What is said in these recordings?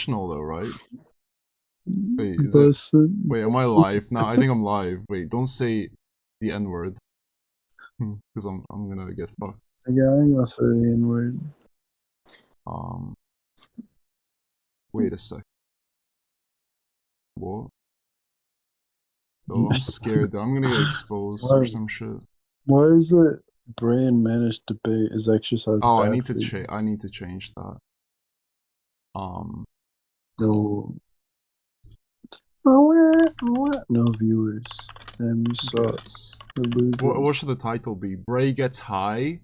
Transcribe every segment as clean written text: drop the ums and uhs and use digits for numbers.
professional though, right? Wait, is it? Person. Wait, am I live? No, I think I'm live. Wait, don't say the N word, because I'm gonna get fucked. Yeah, I ain't gonna say the N word. Um, wait a sec. What? Oh, I'm scared. I'm gonna get exposed or Why, some shit. why is it Brae and managed debate is exercise Oh, I bad need to for you? I need to change that. Um, No. No viewers. Damn, you suck. gets. The losers. What should the title be? Brae gets high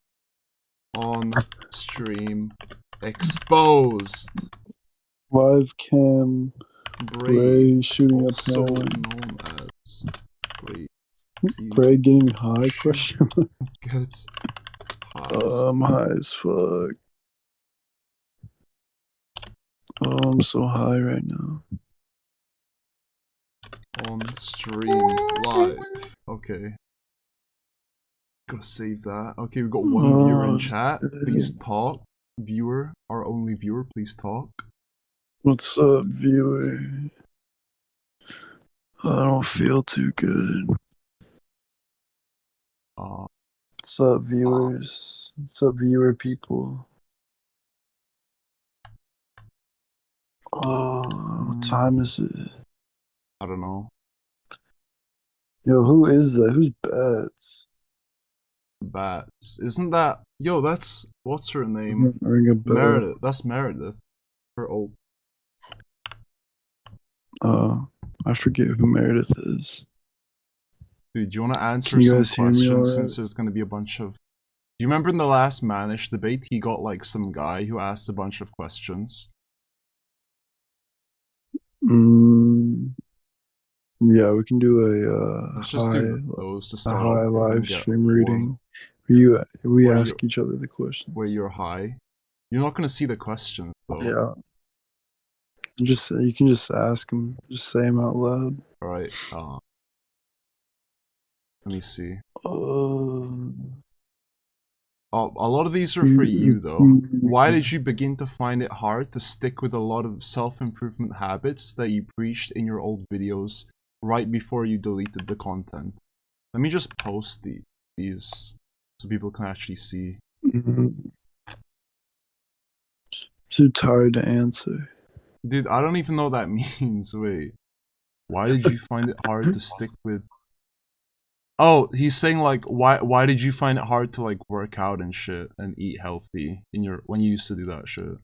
on stream. Exposed. Live cam. Brae, Brae shooting up also heroin. known as Brae, Brae getting high? Question. gets high I'm high as fuck. Oh, I'm so high right now. on stream live. Okay, gotta save that. Okay, we got one viewer in Oh, chat. Please shit. talk. Viewer, our only viewer, please talk. What's up, viewer? I don't feel too good. Uh, What's up, viewers? What's up, viewer people? What time is it? I don't know. Yo, who is that? Who's Bats? Bats. Isn't that yo? That's what's her name? Doesn't ring a bell. Meredith. That's Meredith. Her old. I forget who Meredith is. Dude, do you want to answer Can you some guys hear me questions alright? since there's gonna be a bunch of. Do you remember in the last Manish debate, he got like some guy who asked a bunch of questions? Yeah, we can do Let's just do those to a start off high with and live get stream warm. reading. We Where ask you're, each other the where questions. you're high. You're not gonna see the questions though. Yeah, you can just ask them. Just say them out loud. All right. Let me see. Uh, A lot of these are for you though. Why did you begin to find it hard to stick with a lot of self-improvement habits that you preached in your old videos right before you deleted the content? Let me just post these so people can actually see. Too tired to answer. Dude, I don't even know what that means. Wait. Why did you find it hard to stick with. Oh, he's saying like why did you find it hard to like work out and shit and eat healthy in your when you used to do that shit?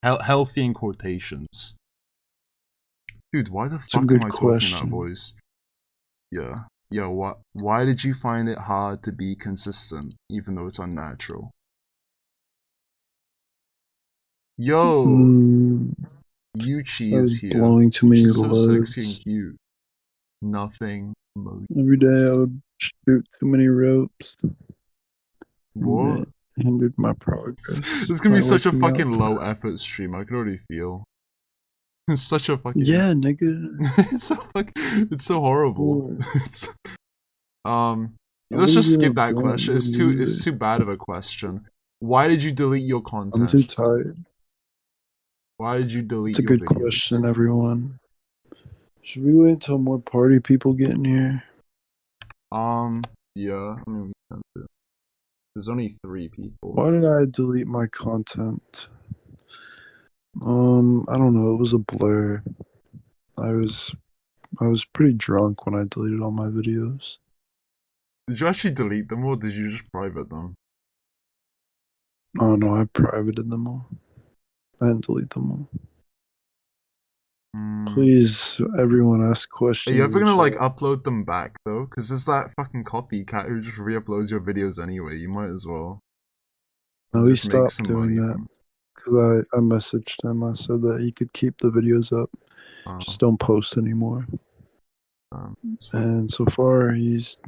Healthy in quotations. Dude, why the It's a fuck am good I talking in that question. voice? Yeah. Yo, why did you find it hard to be consistent even though it's unnatural? Yo, Mm, Yuchi I is was here. blowing too many Yuchi's so sexy and loads. cute. Nothing emoji. Every day I would shoot too many ropes, and What? it hindered my This progress is gonna by be such a working out. fucking low effort stream. I can already feel. It's such a fucking. Yeah, nigga. It's so horrible. Boy, It's, um, I let's wouldn't just be in a skip that blunt question. with you It's either. too bad of a question. Why did you delete your I'm too content? tired. Why did you It's delete a your good videos? question, everyone. Should we wait until more party people get in here? Yeah. I mean, we can do. There's only 3 people. Why did I delete my content? I don't know. It was a blur. I was I was pretty drunk when I deleted all my videos. Did you actually delete them or did you just private them? Oh no, I privated them all. I didn't delete them all. Hmm. Please, everyone ask Are you questions ever in gonna like chat. upload them back though? Cause there's that fucking copycat who just re-uploads your videos anyway. You might as well. No, And he just make stopped some doing money that from. because I messaged him. I said that he could keep the videos up, Oh, just don't post anymore. it's fuck. And so far, he's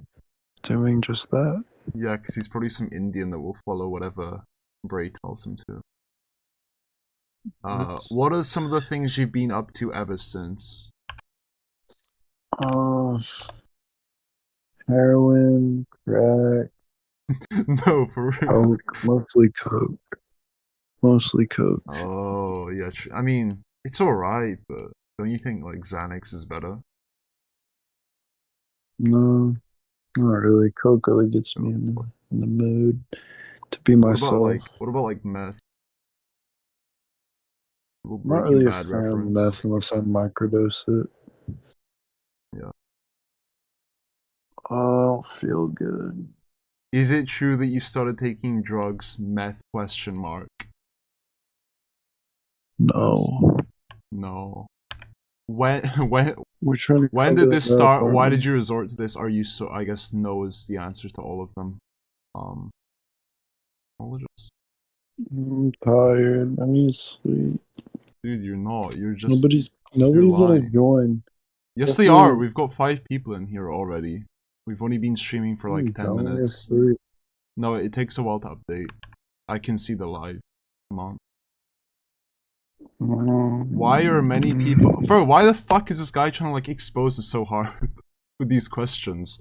doing just that. Yeah, because he's probably some Indian that will follow whatever Brae tells him to. It's What are some of the things you've been up to ever since? uh, heroin, crack, No, for real. coke, mostly coke, mostly coke. Oh yeah, I mean, It's alright, but don't you think like Xanax is better? No, not really. Coke really gets me So, in the mood to be myself. what about like meth? A little I'm not Breaking really a Bad fan of reference. meth unless I microdose it. Yeah. Oh, I don't feel good. Is it true that you started taking drugs? Meth question mark. Because No. no. When when We're trying to when cover did that this up, start? aren't Why we? did you resort to this? Are you so? I guess no is the answer to all of them. Um, apologies. I'm tired. I need sleep. Dude, you're not. You're Nobody's gonna lying. join. Yes, they are. Definitely. We've got 5 people in here already. We've only been streaming for like 10 Don't we have minutes. three? No, it takes a while to update. I can see the live. Come on. Why are many people... Bro, why the fuck is this guy trying to like expose us so hard with these questions?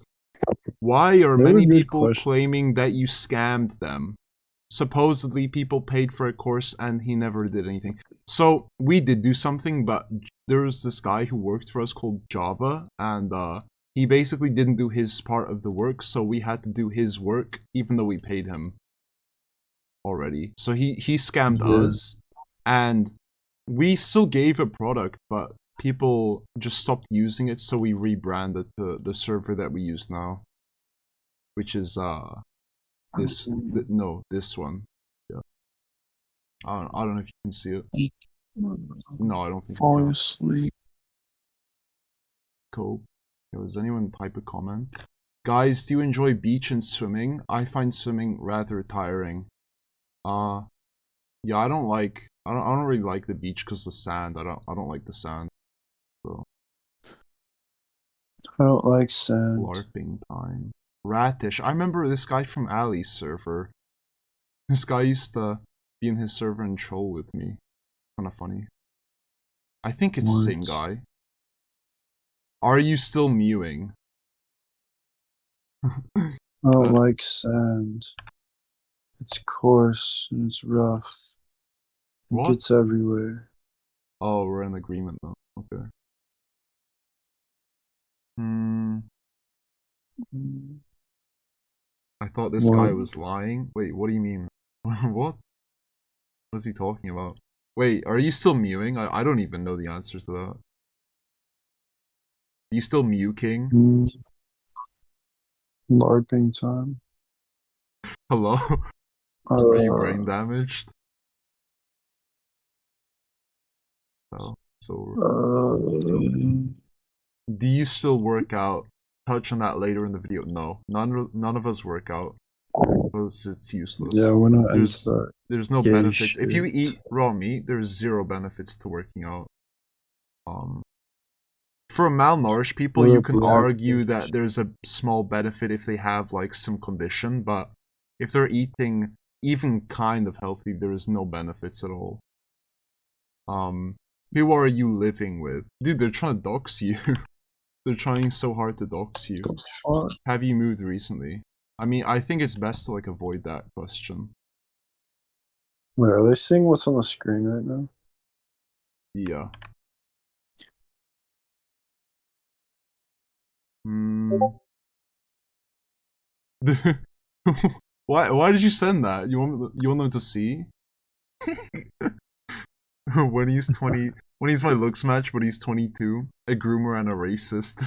Why are They were many good people questions. claiming that you scammed them? Supposedly people paid for a course and he never did anything. So we did do something, but there was this guy who worked for us called Java, and he basically didn't do his part of the work, so we had to do his work even though we paid him already. So he scammed Yeah. us, and we still gave a product, but people just stopped using it, so we rebranded the server that we use now, which is this one. Yeah. I don't know if you can see it. No, I don't think you Falling can. asleep. Cool. Yo, does anyone type a comment? Guys, do you enjoy beach and swimming? I find swimming rather tiring. Uh yeah, I don't really like the beach because the sand. I don't like the sand. So I don't like sand. LARPing time. Ratish. I remember this guy from Ali's server. This guy used to be in his server and troll with me. Kinda funny. I think it's the same What? guy. Are you still mewing? I don't like sand. It's coarse and it's rough. It What? gets everywhere. Oh, we're in agreement though. Okay. Hmm. Mm. I thought this guy What? was lying. Wait, what do you mean? What? What is he talking about? Wait, are you still mewing? I don't even know the answer to that. Are you still Mew King? Mm. LARPing time. Hello? Are you brain Uh, damaged? Oh, so uh, do you still work out? Touch on that later in the video. No, none of us work out because it's yeah, useless. we're not into There's that there's no gay benefits. If you shit. eat raw meat, there's zero benefits to working out. Um, for malnourished people, What you about can argue that breakfast? there's a small benefit if they have like some condition, but if they're eating even kind of healthy, there is no benefits at all. Um, who are you living with? Dude, they're trying to dox you. They're trying so hard to dox you. The fuck? Have you moved recently? I mean, I think it's best to like avoid that question. Wait, are they seeing what's on the screen right now? Yeah. Hmm. Why did you send that? You want them to see? When he's 20, when he's my looks match, but he's 22, a groomer and a racist.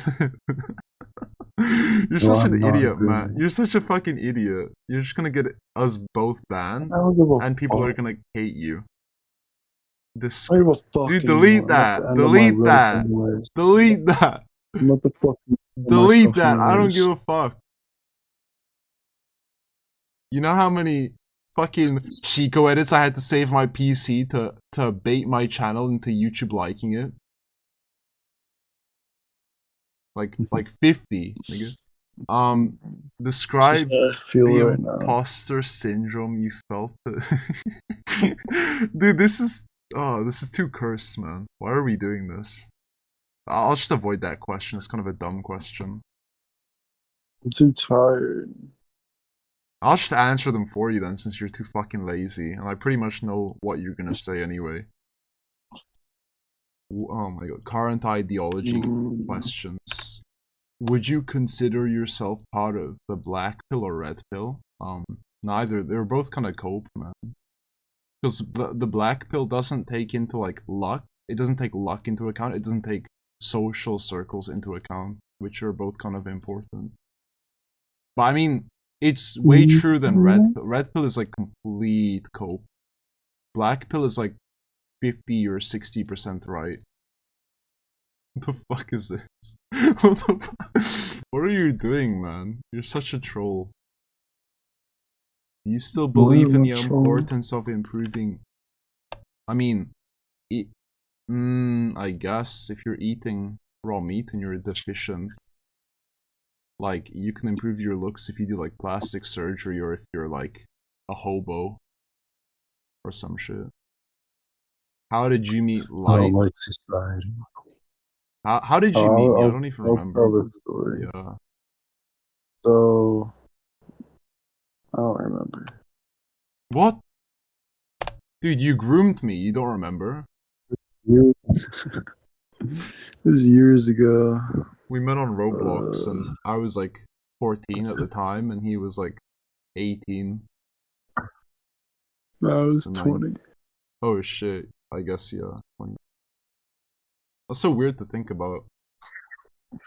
You're No, such an I'm not idiot, Matt. agreeing. You're such a fucking idiot. You're just gonna get us both banned, I don't give a and people are fuck. gonna hate you. I don't give a Dude, fuck delete anymore. I'm at the that. end of my Delete rope that. anyways. Delete that. I'm at the fucking end of Delete myself that. I don't give anyways. a fuck. You know how many fucking Chico edits I had to save my PC to bait my channel into YouTube liking it? Like 50, nigga. This is Describe how I feel the right now. imposter syndrome you felt. Dude, this is too cursed, man. Why are we doing this? I'll just avoid that question. It's kind of a dumb question. I'm too tired. I'll just answer them for you then, since you're too fucking lazy, and I pretty much know what you're gonna say anyway. Oh my god, current ideology questions. Would you consider yourself part of the black pill or red pill? Neither. They're both kind of cope, man. Because the black pill doesn't take into like luck. It doesn't take luck into account. It doesn't take social circles into account, which are both kind of important. But I mean, it's way truer than red pill. Red pill is like complete cope. Black pill is like 50 or 60% right. What the fuck is this? What are you doing, man? You're such a troll. Do you still believe in the importance of improving? I mean, I guess if you're eating raw meat and you're deficient, like, you can improve your looks if you do like plastic surgery or if you're like a hobo or some shit. How did you meet Light? I don't like society. How did you meet me? I don't even remember. I'll tell the story. Yeah. So, I don't remember. What? Dude, you groomed me. You don't remember? This is years ago. We met on Roblox, and I was like 14 at the time, and he was like 18. No, I was 20. Oh shit. I guess, yeah. 20. That's so weird to think about.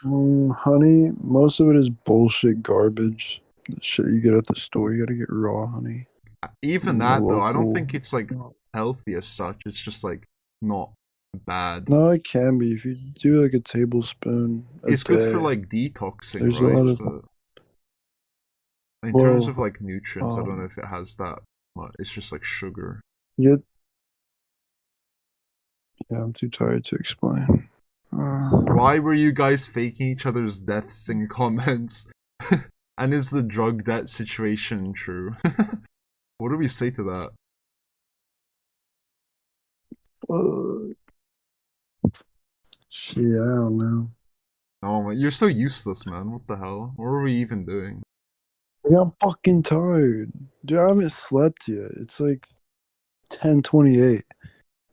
Honey, most of it is bullshit garbage. The shit you get at the store, you gotta get raw honey. Even that, though, I don't think it's like healthy as such. It's just like not bad. No, it can be if you do like a tablespoon. It's good for like detoxing, There's right? a lot of... But in terms of like nutrients, I don't know if it has that much. It's just like sugar. Yeah, I'm too tired to explain. Why were you guys faking each other's deaths in comments? And is the drug debt situation true? What do we say to that? Shit, I don't know. Oh, you're so useless, man. What the hell? What are we even doing? Yeah, I'm fucking tired. Dude, I haven't slept yet. It's like 10:28.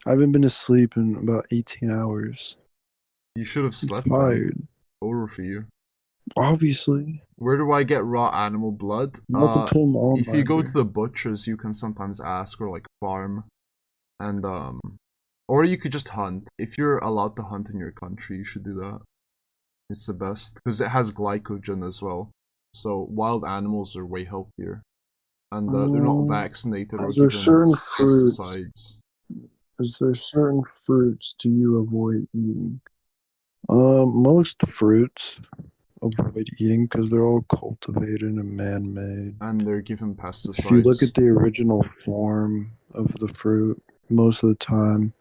I haven't been to sleep in about 18 hours. You should have slept. I'm tired. Man. Over for you. Obviously. Where do I get raw animal blood? If you go to the butchers, you can sometimes ask, or like farm. And or you could just hunt. If you're allowed to hunt in your country, you should do that. It's the best because it has glycogen as well. So wild animals are way healthier, and they're not vaccinated or given pesticides. Is there certain fruits do you avoid eating? Most fruits avoid eating because they're all cultivated and man-made, and they're given pesticides. If you look at the original form of the fruit, most of the time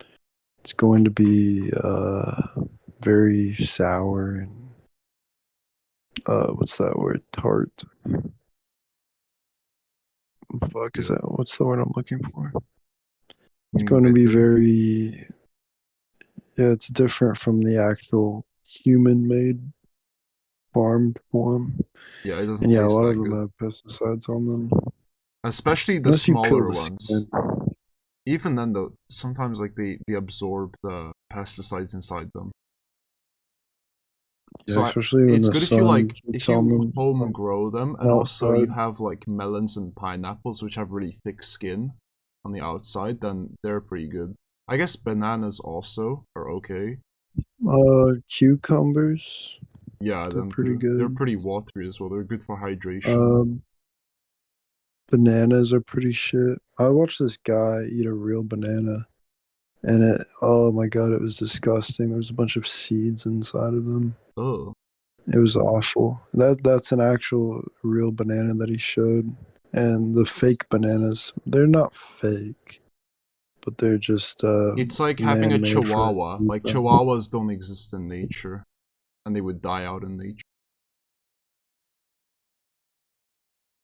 it's going to be very sour and what's that word? Tart. Fuck is that? What's the word I'm looking for? It's going to be very... Yeah, it's different from the actual human-made farmed form. Yeah, it doesn't and yeah, taste a lot that of them good. have pesticides on them. Especially the smaller ones. Even then, though, sometimes like they absorb the pesticides inside them. Yeah, so especially it's good if you home grow them, and also you have like melons and pineapples which have really thick skin on the outside, then they're pretty good. I guess bananas also are okay. Cucumbers. Yeah, they're pretty good. They're pretty watery as well. They're good for hydration. Bananas are pretty shit. I watched this guy eat a real banana, and it, oh my god, it was disgusting. There was a bunch of seeds inside of them. Oh. It was awful. That's an actual real banana that he showed. And the fake bananas, they're not fake, but they're just it's like having a chihuahua. Like chihuahuas don't exist in nature, and they would die out in nature.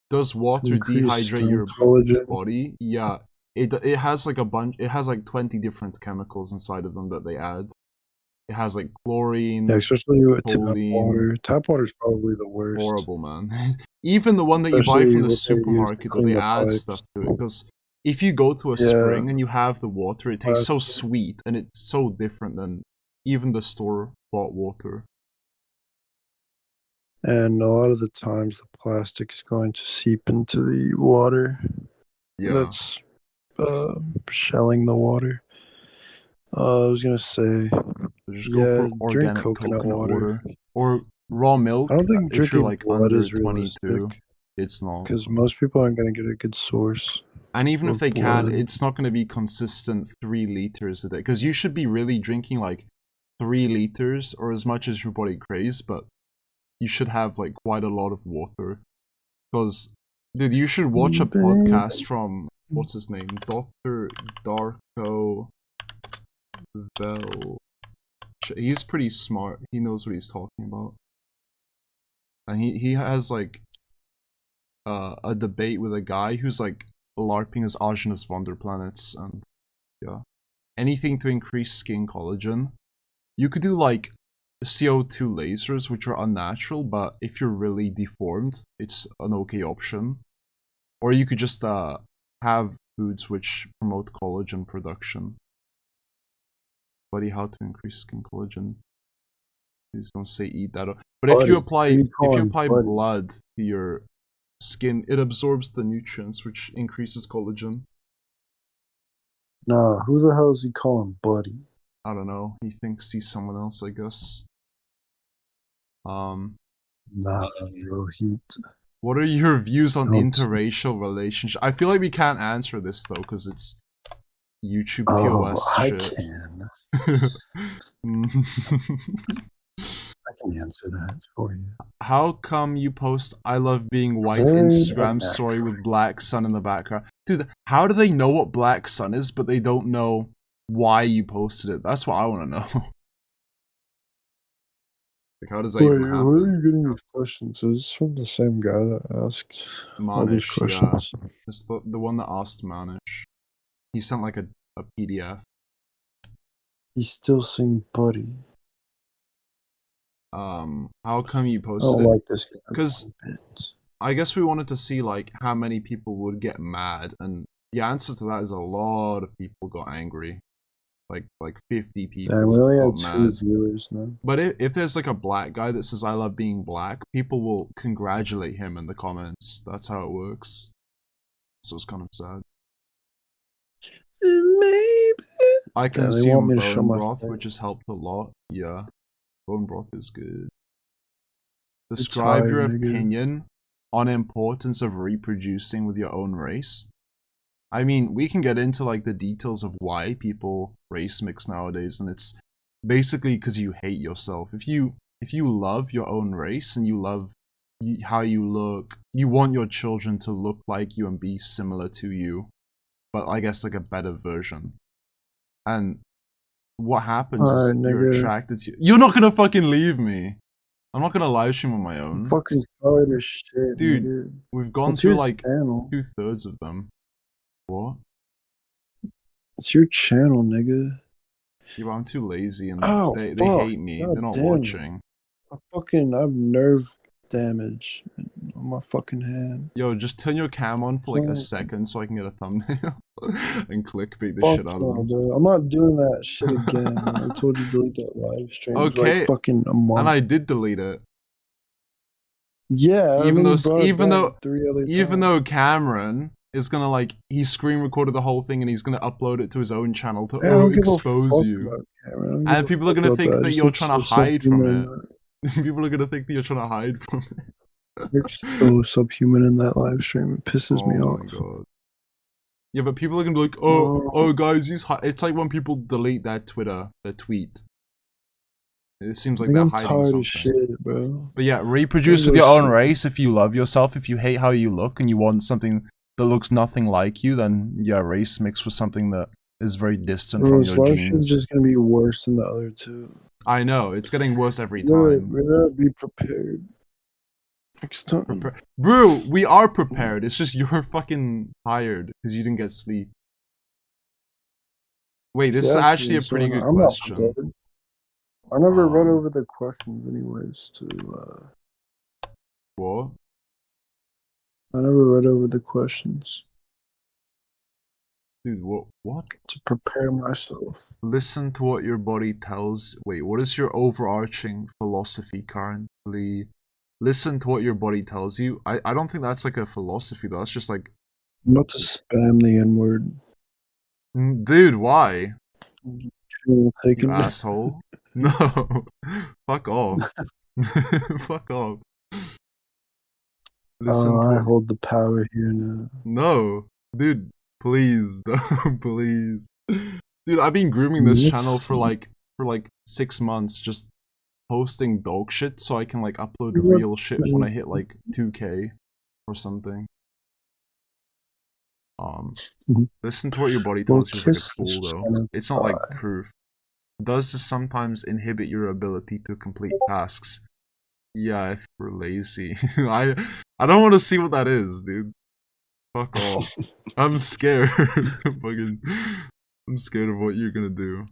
Does water dehydrate your body? Yeah. It has like a bunch. It has like 20 different chemicals inside of them that they add. It has like chlorine. Yeah, especially with tap water. Tap water is probably the worst. Horrible, man. Even the one that you buy from the supermarket, they add stuff to it. Because if you go to a spring and you have the water, it tastes so sweet, and it's so different than even the store-bought water. And a lot of the times, the plastic is going to seep into the water. Yeah. That's shelling the water. I was gonna say, Just go for drink organic coconut water. or raw milk. I don't think If you're drinking like blood under is 22, realistic it's not. because most people aren't gonna get a good source. And even if of they can, blood. it's not going to be consistent 3 liters a day. Because you should be really drinking like 3 liters or as much as your body craves, but you should have like quite a lot of water. Because, dude, you should watch a podcast from, what's his name? Dr. Darko Vel. He's pretty smart. He knows what he's talking about. And he has like a debate with a guy who's like LARPing as Arjunus Wonderplanets, and yeah. Anything to increase skin collagen. You could do like CO2 lasers, which are unnatural, but if you're really deformed, it's an okay option. Or you could just have foods which promote collagen production. Buddy, how to increase skin collagen? Please don't say eat that. But if you apply blood to your skin, it absorbs the nutrients, which increases collagen. Nah, who the hell is he calling buddy? I don't know. He thinks he's someone else, I guess. Nah, Rohit. What are your views on interracial relationship? I feel like we can't answer this though, because it's YouTube TOS shit. I can answer that for you. How come you post "I love being white" Instagram story with black sun in the background? Dude, how do they know what black sun is, but they don't know why you posted it? That's what I want to know. Like, how does that even happen? Where are you getting these questions? Is this from the same guy that asked all these questions? Yeah. It's the one that asked Manish. He sent like a PDF. He's still saying buddy. How come you posted I don't like this guy. Because I guess we wanted to see like how many people would get mad, and the answer to that is a lot of people got angry. Like 50 people. Damn, we only have 2 viewers now. But if there's like a black guy that says "I love being black," people will congratulate him in the comments. That's how it works. So it's kind of sad. Maybe I consume bone broth, which has helped a lot. Yeah, bone broth is good. Describe your opinion on importance of reproducing with your own race. I mean, we can get into like the details of why people race mix nowadays, and it's basically because you hate yourself. If you love your own race and you love how you look, you want your children to look like you and be similar to you, but I guess like a better version. And what happens is you're attracted to you. You're not gonna fucking leave me. I'm not gonna live stream on my own. I'm fucking tired of shit, dude. Nigga. We've gone through like 2/3 of them. What? It's your channel, nigga. Yeah, but I'm too lazy, and they hate me. They're not watching. I have nerve damage on my fucking hand. Yo, just turn your cam on for like a second so I can get a thumbnail and clickbait the shit out of them. Dude. I'm not doing that shit again. I told you to delete that live stream. Okay, like fucking a month. And I did delete it. Yeah, even though Cameron is gonna like he screen recorded the whole thing and he's gonna upload it to his own channel to expose you, and people are gonna think that you're trying to hide from it. People are gonna think that you're trying to hide from it. You're so subhuman in that live stream. It pisses me off. Oh my god. Yeah, but people are gonna be like, oh guys, it's like when people delete their tweet. It seems like they're hiding something. Of shit, bro. But yeah, reproduce with your own race if you love yourself. If you hate how you look and you want something that looks nothing like you, then yeah, race mix with something that is very distant from your genes. It's just gonna be worse than the other two. I know, it's getting worse every time. We gotta be prepared. Next time. Bro, we are prepared. It's just you're fucking tired because you didn't get sleep. Wait, this is actually a pretty good question. I never read over the questions anyways What? I never read over the questions. Dude, what? to prepare myself. Listen to what your body tells. Wait, what is your overarching philosophy currently? Listen to what your body tells you. I don't think that's like a philosophy though. That's just like, I'm about to spam the N word. dude, why? You Taken. asshole. No. Fuck off. Fuck off. Listen to I what. hold the power here now. No. Dude, please. No, please. Dude, I've been grooming this channel Let's for see. like 6 months, just posting dog shit so I can like upload real shit when I hit like 2K or something. Listen to what your body Well, tells you is like a kiss tool this though. channel It's not like goodbye. proof. Does this sometimes inhibit your ability to complete tasks? Yeah, if we're lazy. I don't want to see what that is, dude. Fuck off. I'm scared. Fucking, I'm scared of what you're gonna do.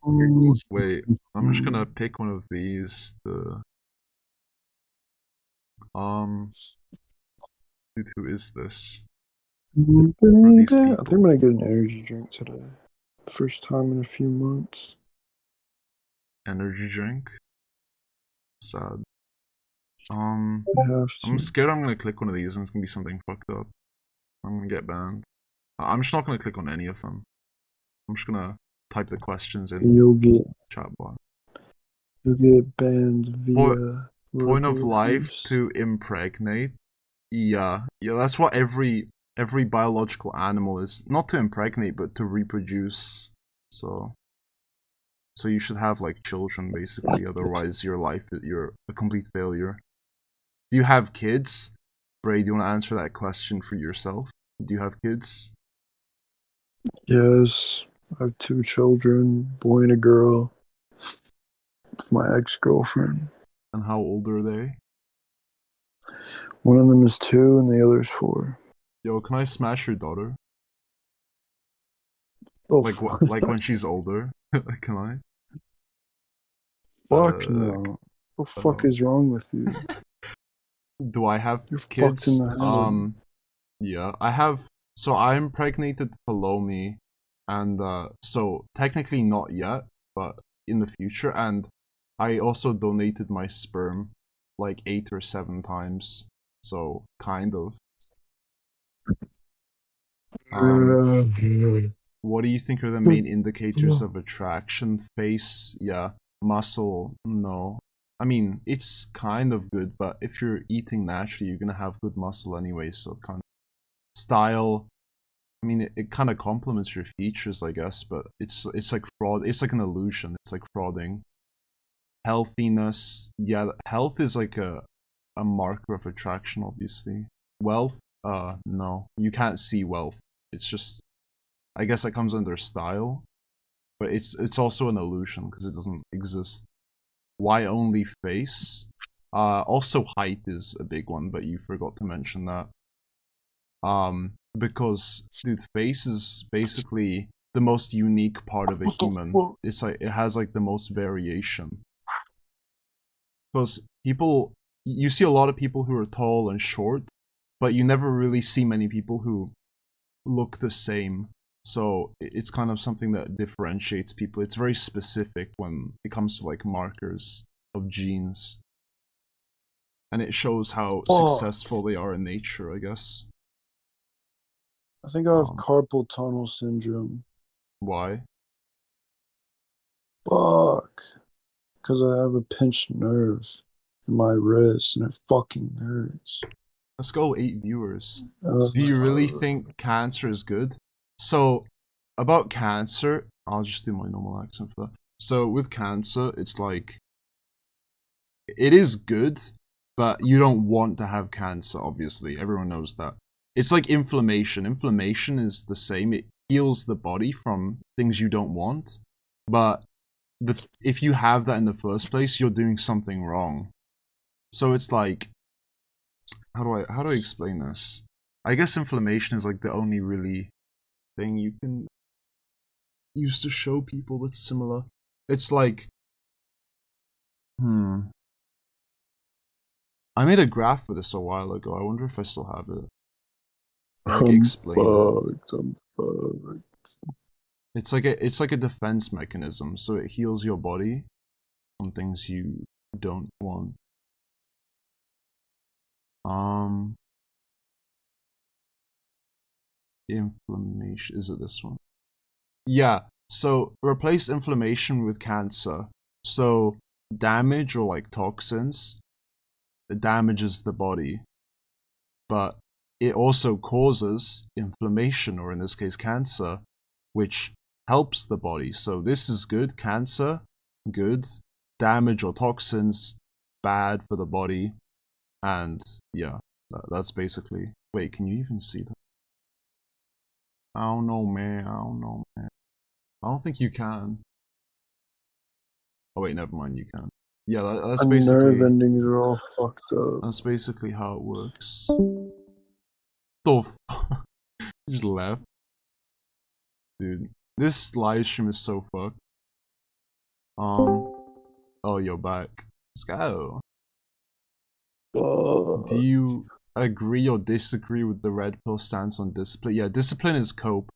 Wait, I'm just gonna pick one of these. Um, dude, who is this? Who are Baby, these I think I'm people? gonna get an energy drink today. First time in a few months. Energy drink? Sad. I have I'm to. scared I'm gonna click one of these and it's gonna be something fucked up. I'm gonna get banned. I'm just not gonna click on any of them. I'm just gonna type the questions in And chat bar. you'll get banned Point via point of verbal life abuse. to impregnate. Yeah, that's what every biological animal is. Not to impregnate, but to reproduce. So so you should have like children basically, otherwise you're a complete failure. Do you have kids? Brae, do you want to answer that question for yourself? Do you have kids? Yes, I have two children, boy and a girl. My ex-girlfriend. And how old are they? One of them is 2 and the other is 4. Yo, can I smash your daughter? Oh, Like what? fuck, Like when she's older? Can I? fuck Uh, no. What the fuck uh, is wrong with you? do I have You're fucked in kids? the head. Yeah, I have. So I impregnated Palomi, and so technically not yet, but in the future. And I also donated my sperm like 8 or 7 times. So kind of. Um, what do you think are the main indicators of attraction? Face, yeah. Muscle, no. I mean, it's kind of good, but if you're eating naturally, you're gonna have good muscle anyway. So kind of style. I mean, it kind of complements your features, I guess, but it's like fraud. It's like an illusion. It's like frauding. Healthiness, yeah. Health is like a marker of attraction, obviously. Wealth, no, you can't see wealth. It's just, I guess that comes under style, but it's also an illusion because it doesn't exist. Why only face? Also height is a big one, but you forgot to mention that. Because dude, face is basically the most unique part of a What the human. fuck? It's like it has like the most variation. Because people, you see a lot of people who are tall and short, but you never really see many people who look the same. So it's kind of something that differentiates people. It's very specific when it comes to like markers of genes. And it shows how Fuck. successful they are in nature, I guess. I think I have Um, carpal tunnel syndrome. why? Fuck. Because I have a pinched nerve in my wrist and it fucking hurts. Let's go 8 viewers. Uh, Do you really think cancer is good? So, about cancer, I'll just do my normal accent for that. So, with cancer, it's like, it is good, but you don't want to have cancer, obviously. Everyone knows that. It's like inflammation. Inflammation is the same. It heals the body from things you don't want. But if you have that in the first place, you're doing something wrong. So it's like, how do I explain this? I guess inflammation is like the only really thing you can use to show people that's similar. It's like, hmm. I made a graph for this a while ago. I wonder if I still have it. I like I'm explain it. fucked. I'm fucked. It's like a defense mechanism, so it heals your body from things you don't want. Inflammation, is it this one? Yeah, so replace inflammation with cancer. So damage or like toxins, it damages the body, but it also causes inflammation, or in this case cancer, which helps the body. So this is good. Cancer, good. Damage or toxins, bad for the body. And yeah, that's basically... Wait, can you even see that? I don't know, man. I don't think you can. Oh wait, never mind, you can. Yeah, that's My basically... nerve endings are all fucked up. That's basically how it works. The fuck? You just left. Dude, this live stream is so fucked. Oh, you're back. Let's go. Do you agree or disagree with the red pill stance on discipline? Yeah, discipline is cope.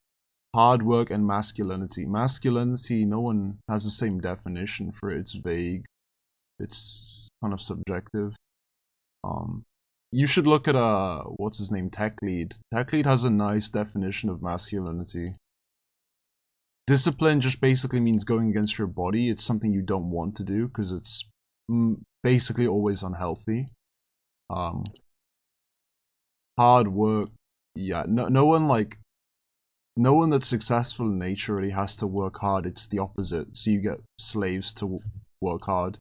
Hard work and masculinity. Masculinity, no one has the same definition for it. It's vague. It's kind of subjective. You should look at what's his name, Tech Lead. Tech Lead has a nice definition of masculinity. Discipline just basically means going against your body. It's something you don't want to do because it's basically always unhealthy. Hard work, yeah. No one that's successful in nature really has to work hard. It's the opposite. So you get slaves to work hard.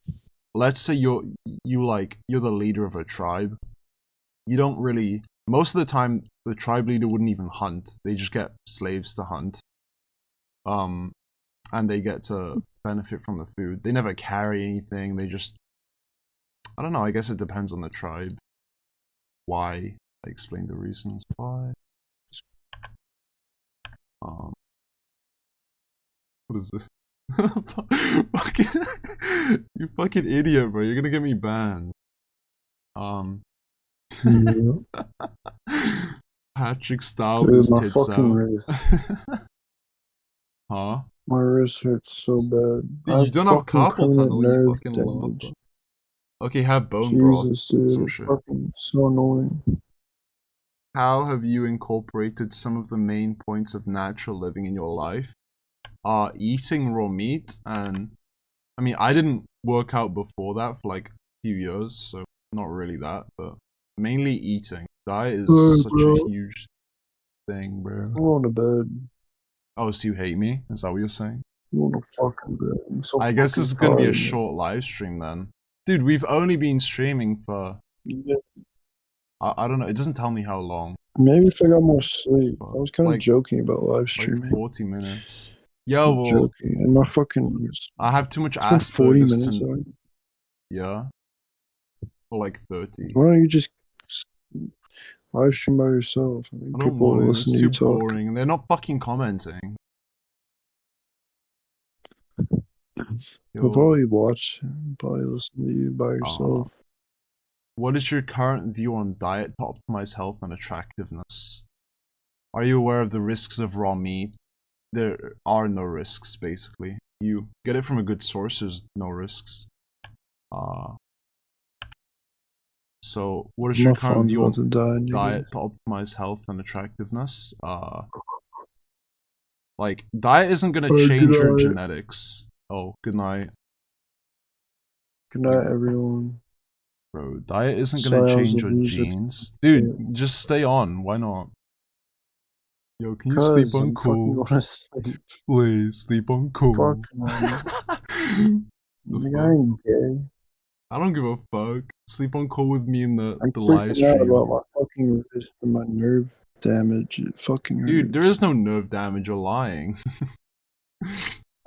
Let's say you're the leader of a tribe. You don't really... Most of the time, the tribe leader wouldn't even hunt. They just get slaves to hunt. And they get to benefit from the food. They never carry anything. They just... I don't know, I guess it depends on the tribe. Why? I explained the reasons why. What is this? You fucking idiot, bro. You're gonna get me banned. Yeah. Patrick styled his tits out. Wrist. Huh? My wrist hurts so bad. Dude, you don't have carpal tunnel, you fucking love. Okay, have bone broth. Jesus, dude, it's fucking so annoying. How have you incorporated some of the main points of natural living in your life? Eating raw meat, and I mean, I didn't work out before that for like a few years, so not really that, but mainly eating. Diet is such a huge thing, bro. I'm going to bed. Oh, so you hate me? Is that what you're saying? I'm going to fucking bed. So I guess this is gonna be a short live stream then. Dude, we've only been streaming for... Yeah. I don't know, it doesn't tell me how long. Maybe if I got more sleep. I was kind of joking about live streaming. Like 40 minutes. Yo, well, joking. And my fucking... I have too much Asperger's 40 minutes already. Yeah. Or like 30. Why don't you just live stream by yourself? I think people will listen to you talk. Boring. They're not fucking commenting. They'll probably watch and probably listen to you by yourself. What is your current view on diet to optimize health and attractiveness? Are you aware of the risks of raw meat? There are no risks, basically. You get it from a good source, there's no risks. So, what is your current view on diet to optimize health and attractiveness? Like, diet isn't gonna change your genetics. Oh, good night. Good night, everyone. Bro, diet isn't gonna change your genes. Dude, just stay on. Why not? Yo, can you sleep on cool? Please, sleep on cool. Fuck man. I ain't gay. I don't give a fuck. Sleep on cool with me in the live stream. I'm freaking out about my fucking wrist and my nerve damage. It fucking hurts. Dude, there is no nerve damage. You're lying.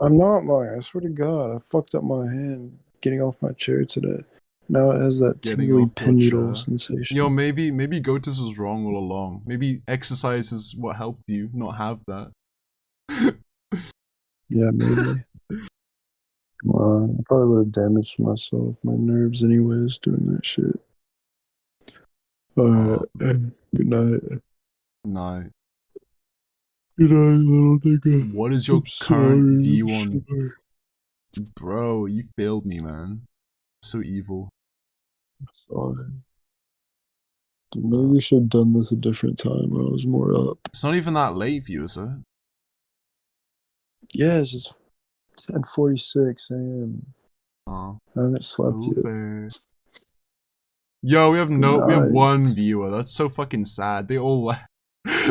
I'm not lying. I swear to God, I fucked up my hand getting off my chair today. Now it has that tingly pin needle sensation. Yo, maybe Gotis was wrong all along. Maybe exercise is what helped you not have that. Yeah, maybe. I probably would have damaged myself, my nerves anyways, doing that shit. Alright, good night. Night. Good night, little nigga. What is your I'm current sorry. view I'm on... sorry. Bro, you failed me, man. So evil. I'm sorry. Dude, maybe we should have done this a different time when I was more up. It's not even that late for you, is it? Yeah, it's just 10:46 a.m. Oh. I haven't slept yet. Yo, we have one Night. viewer. That's so fucking sad. They all left.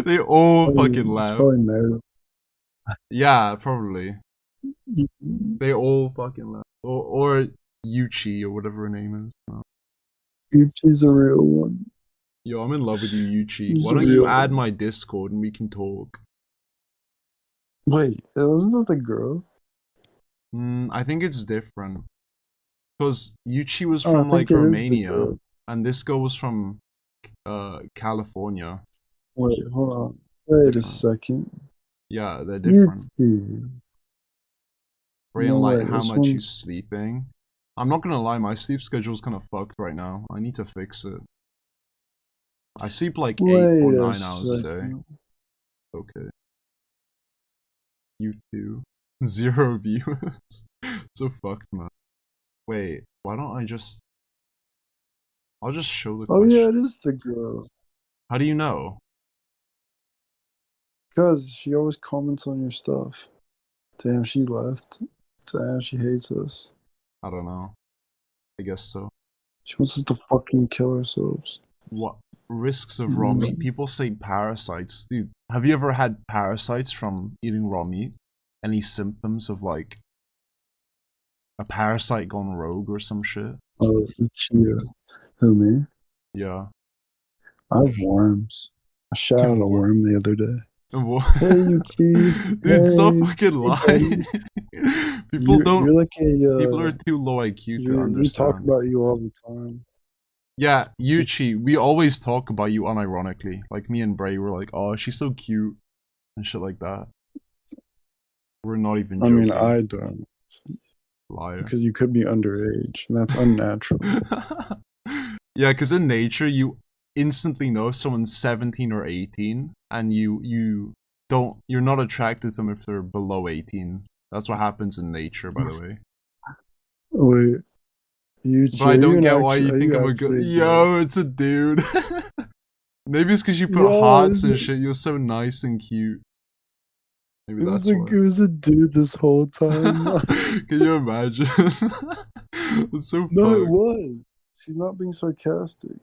They all fucking It's left. probably married. Yeah, probably. They all fucking left. Or Yuchi or whatever her name is. No. Yuchi's a real one. Yo, I'm in love with you, Yuchi. He's Why a don't you real add one. my Discord and we can talk? Wait, wasn't that the girl? I think it's different. Because Yuchi was Oh, I from think like it is the Romania girl. and this girl was from California. Wait, hold on. Wait a Different. second. Yeah, they're different. Yuchi. Brae No and Light, way, how this much you one's... sleeping? I'm not gonna lie, my sleep schedule's kind of fucked right now. I need to fix it. I sleep like 8 or Wait 9 a hours a day. second. Okay. You too. 0 viewers. So fucked, man. Wait, why don't I just... I'll just show the Oh question. yeah, it is the girl. How do you know? Because she always comments on your stuff. Damn, she left. Damn, she hates us. I don't know. I guess so. She wants us to fucking kill ourselves. What? Risks of raw meat? People say parasites. Dude, have you ever had parasites from eating raw meat? Any symptoms of like a parasite gone rogue or some shit? Oh, Chia. Who, me? Yeah. I have worms. I shot at a worm the other day. What? Hey, Yuchi. Dude, stop Hey. fucking lying. You're like a... people are too low IQ to understand. We talk about you all the time. Yeah, Yuchi, we always talk about you unironically. Like me and Brae were like, oh, she's so cute and shit like that. We're not even joking. I mean, I don't. Liar. Because you could be underage, and that's unnatural. Yeah, because in nature, you instantly know someone's 17 or 18, and you're not attracted to them if they're below 18. That's what happens in nature, by the way. Wait. But I don't get why you think I'm a good... Yo, it's a dude. Maybe it's because you put hearts and shit. You're so nice and cute. Maybe that's why. It was a dude this whole time. Can you imagine? It's so No, fucked. it was. She's not being sarcastic.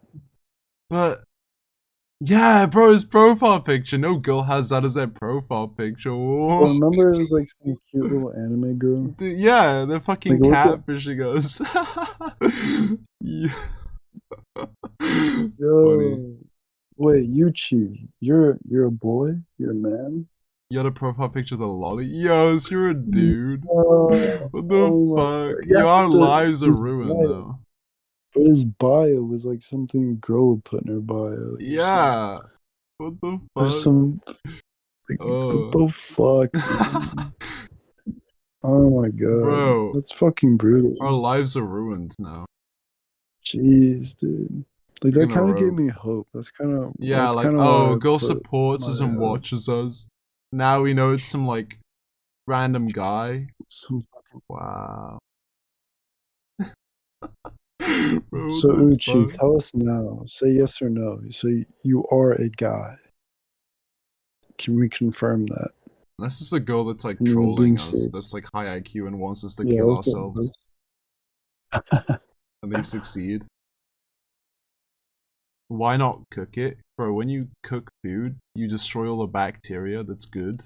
But... yeah, bro, his profile picture. No girl has that as their profile picture. Well, remember it was like some cute little anime girl? Dude, yeah, they're fucking like, catfishing us. Yeah. Yo. Funny. Wait, Yuchi, you're a boy? You're a man? You had a profile picture of the lolly? Yes, you're a dude. What the fuck? Yeah, our lives are ruined now. But his bio was like something a girl would put in her bio. Yeah. What the fuck? There's some... like, what the fuck? Oh my god. Bro. That's fucking brutal. Our lives are ruined now. Jeez, dude. Like, that kind of gave me hope. That's kind of... yeah, like, oh, girl supports us and watches us. Now we know it's some, like, random guy. Wow. Bro, so, Uchi, tell us now. Say yes or no. So, you are a guy. Can we confirm that? This is a girl that's, like, trolling us. That's, like, high IQ and wants us to kill ourselves. And they succeed. Why not cook it? Bro, when you cook food, you destroy all the bacteria that's good.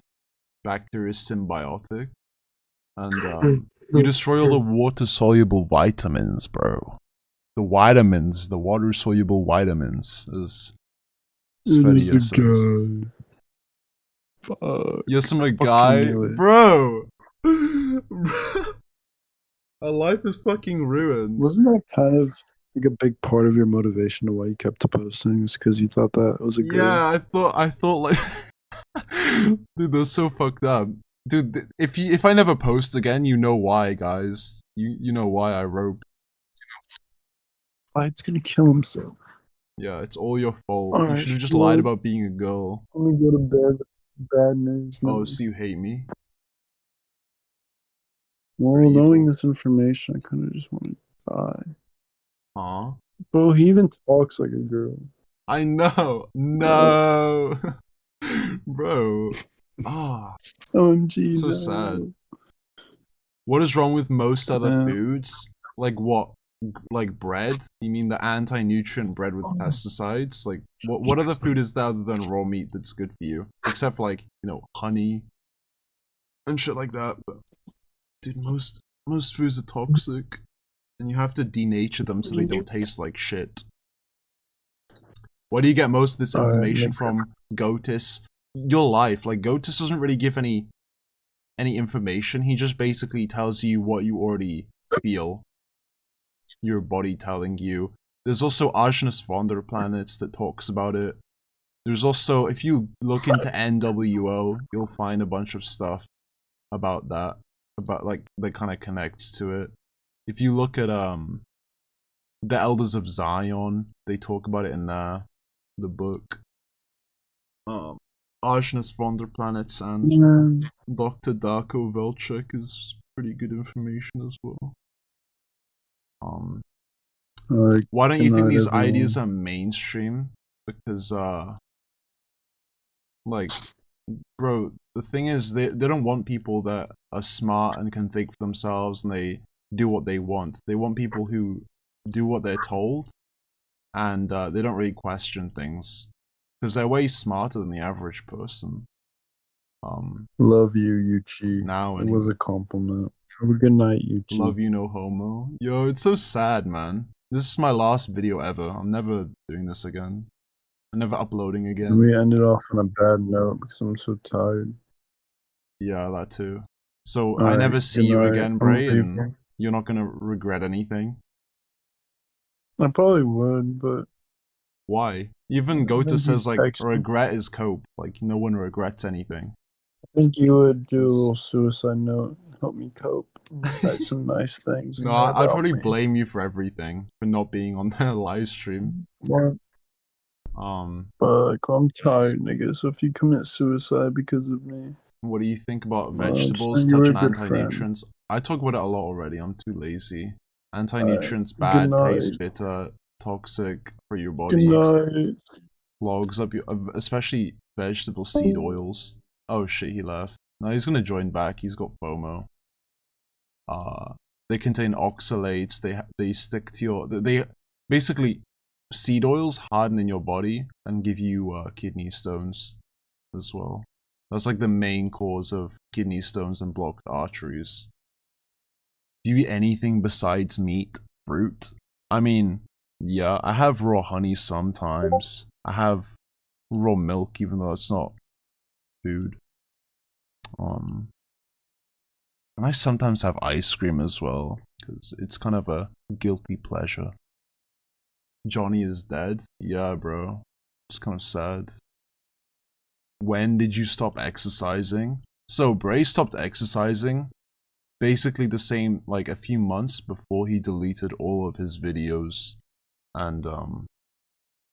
Bacteria is symbiotic. And you destroy all the water-soluble vitamins, bro. The vitamins, the water-soluble vitamins, as Sverige says. Fuck. Yes, I'm a guy. Bro! Our life is fucking ruined. Wasn't that kind of like a big part of your motivation to why you kept posting? Is because you thought that was a girl? Yeah, I thought like... Dude, that's so fucked up. Dude, if I never post again, you know why, guys. You know why I wrote. Clyde's gonna kill himself. Yeah, it's all your fault. All you should have just lied about being a girl. Let me go to bed. bad news. Oh, No. so you hate me? Well, Pretty knowing evil. this information, I kind of just want to die. Aw. Bro, he even talks like a girl. I know. Bro. No. Bro. Ah, OMG, so sad. no. What is wrong with most other Yeah. foods? Like what? Like bread? You mean the anti-nutrient bread with Oh, pesticides? Like what other food is there other than raw meat that's good for you? Except for like, honey and shit like that. But dude, most foods are toxic. And you have to denature them so they don't taste like shit. Where do you get most of this alright, information from? Gotis? Your life. Like Gotis doesn't really give any information. He just basically tells you what you already feel. Your body telling you. There's also Ajnas Vonder planets that talks about it. There's also, if you look into NWO, you'll find a bunch of stuff about that. About like that kind of connects to it. If you look at the Elders of Zion, they talk about it in there, the book. Ajnas Vonder planets and man. Dr. Darko Velchek is pretty good information as well. Alright, Why don't good you think night, these ideas everyone. are mainstream? Because like, bro, the thing is they don't want people that are smart and can think for themselves and they do what they want. They want people who do what they're told and they don't really question things because they're way smarter than the average person. Love you, Yuchi. Now It was anyway. a compliment. Have a good night, Yuchi. Love you, no homo. Yo, it's so sad, man. This is my last video ever. I'm never doing this again. I'm never uploading again. We ended off on a bad note because I'm so tired. Yeah, that too. So I Alright, never see good you night. again, I'm Brae, and leaving. you're not gonna regret anything. I probably would, but Why? Even I Gota think you'd says like text me. regret is cope. Like no one regrets anything. I think you would do a It's... little suicide note, help me cope, write some nice things No, in there I'd about probably me. blame you for everything for not being on the live stream. What? But I'm tired, nigga. So if you commit suicide because of me, What do you think about just vegetables? know you were Touch a on good friend. anti-nutrients. I talk about it a lot already. I'm too lazy. Alright, Anti-nutrients good bad, taste night. bitter, toxic for your Good body. night. Clogs up your, especially vegetable seed oils. Oh shit, he left. No, he's gonna join back. He's got FOMO. Uh, they contain oxalates. They stick to your. They basically seed oils harden in your body and give you kidney stones as well. That's like the main cause of kidney stones and blocked arteries. Do you eat anything besides meat, fruit? I mean, yeah, I have raw honey sometimes. I have raw milk, even though it's not food. Um, and I sometimes have ice cream as well, because it's kind of a guilty pleasure. Johnny is dead? Yeah, bro. It's kind of sad. When did you stop exercising? So, Brae stopped exercising basically the same, like a few months before he deleted all of his videos. And,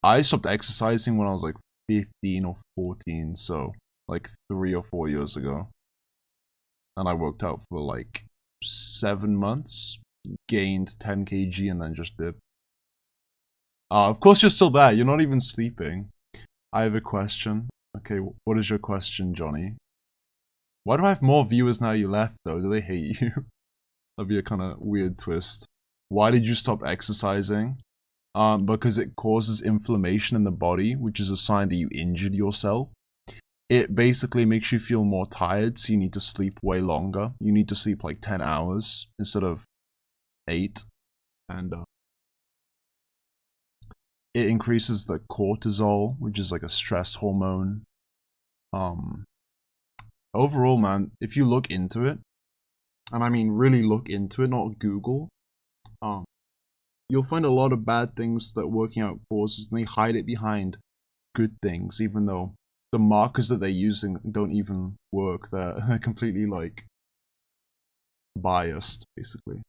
I stopped exercising when I was like 15 or 14, so like 3 or 4 years ago. And I worked out for like 7 months, gained 10 kg, and then just dipped. Of course you're still there. You're not even sleeping. I have a question. Okay, what is your question, Johnny? Why do I have more viewers now you left, though? Do they hate you? That'd be a kind of weird twist. Why did you stop exercising? Because it causes inflammation in the body, which is a sign that you injured yourself. It basically makes you feel more tired, so you need to sleep way longer. You need to sleep like 10 hours instead of 8. And it increases the cortisol, which is like a stress hormone. Overall, man, if you look into it, and I mean really look into it, not Google, you'll find a lot of bad things that working out causes, and they hide it behind good things, even though the markers that they're using don't even work. They're completely like biased, basically.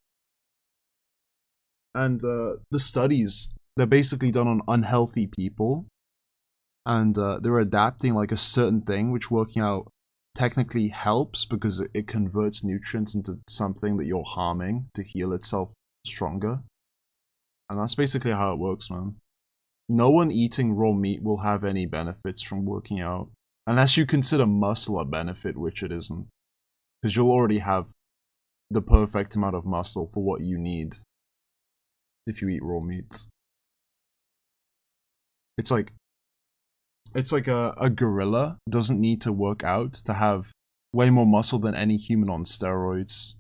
And the studies, they're basically done on unhealthy people, and they're adapting like a certain thing, which working out technically helps because it converts nutrients into something that you're harming to heal itself stronger. And that's basically how it works, man. No one eating raw meat will have any benefits from working out. Unless you consider muscle a benefit, which it isn't. Because you'll already have the perfect amount of muscle for what you need if you eat raw meat. It's like a gorilla doesn't need to work out to have way more muscle than any human on steroids.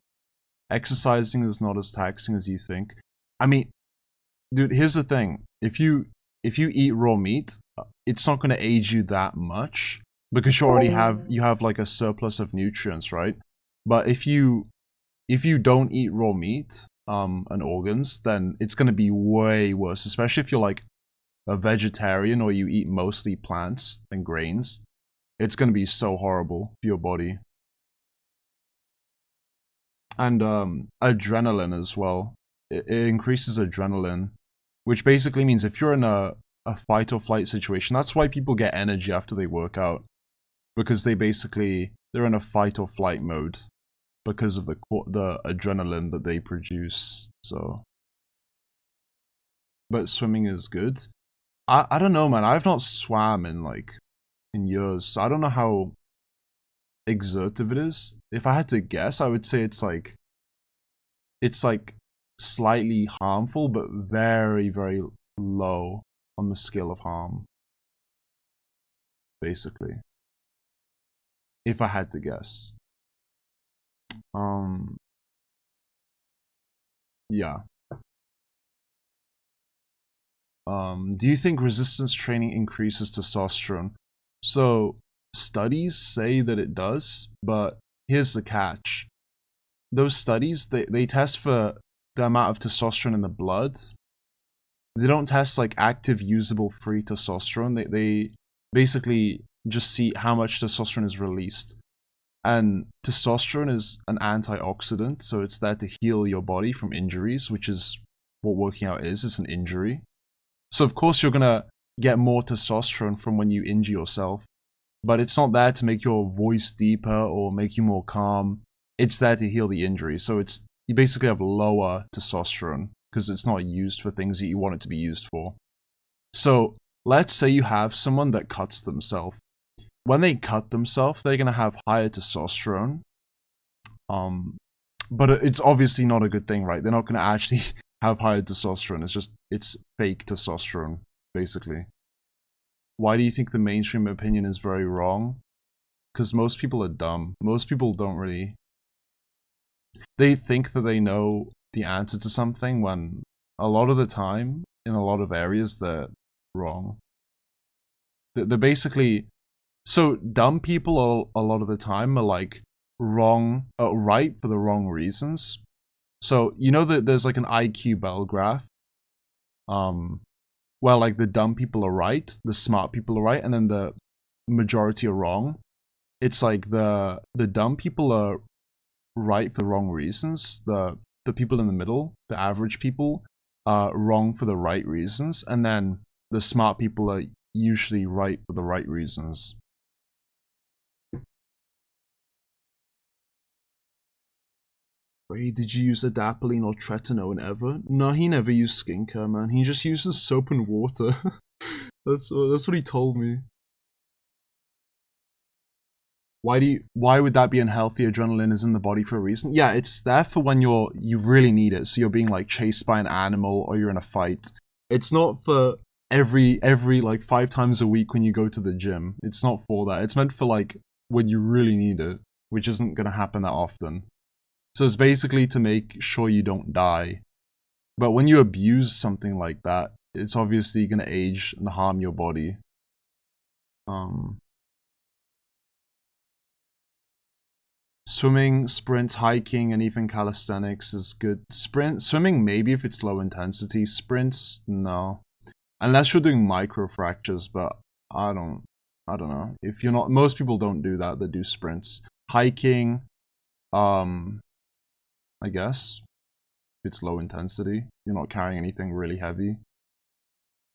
Exercising is not as taxing as you think. I mean, dude, here's the thing. If you eat raw meat, it's not going to age you that much because you have like a surplus of nutrients, right? But if you don't eat raw meat and organs, then it's going to be way worse, especially if you're like a vegetarian or you eat mostly plants and grains. It's going to be so horrible for your body. And adrenaline as well. It increases adrenaline, which basically means if you're in a fight or flight situation, that's why people get energy after they work out, because they're in a fight or flight mode because of the adrenaline that they produce. So, but swimming is good. I don't know, man. I've not swam in years, so I don't know how exertive it is. If I had to guess, I would say it's like slightly harmful, but very, very low on the scale of harm. Basically. If I had to guess. Yeah. Do you think resistance training increases testosterone? So, studies say that it does, but here's the catch. Those studies, they test for the amount of testosterone in the blood. They don't test like active, usable, free testosterone. They basically just see how much testosterone is released. And testosterone is an antioxidant, so it's there to heal your body from injuries, which is what working out is. It's an injury. So of course you're gonna get more testosterone from when you injure yourself, but it's not there to make your voice deeper or make you more calm. It's there to heal the injury. So you basically have lower testosterone because it's not used for things that you want it to be used for. So let's say you have someone that cuts themselves. When they cut themselves, they're gonna have higher testosterone. But it's obviously not a good thing, right? They're not gonna actually have higher testosterone. It's fake testosterone, basically. Why do you think the mainstream opinion is very wrong? Because most people are dumb. Most people don't really... They think that they know the answer to something when a lot of the time, in a lot of areas, they're wrong. They're basically... So dumb people a lot of the time are like right for the wrong reasons. So you know that there's like an IQ bell graph, where like the dumb people are right, the smart people are right, and then the majority are wrong. It's like the dumb people are right for the wrong reasons. The people in the middle, the average people, are wrong for the right reasons, and then the smart people are usually right for the right reasons. Brae, did you use adapalene or tretinoin ever? No, he never used skincare, man. He just uses soap and water. That's what he told me. Why would that be unhealthy? Adrenaline is in the body for a reason. Yeah, it's there for when you really need it. So you're being like chased by an animal or you're in a fight. It's not for every like 5 times a week when you go to the gym. It's not for that. It's meant for like when you really need it, which isn't gonna happen that often. So it's basically to make sure you don't die. But when you abuse something like that, it's obviously gonna age and harm your body. Swimming, sprint, hiking, and even calisthenics is good. Swimming maybe if it's low intensity. Sprints, no. Unless you're doing micro fractures, but I don't know. If you're not, most people don't do that. They do sprints. Hiking, I guess. If it's low intensity, you're not carrying anything really heavy.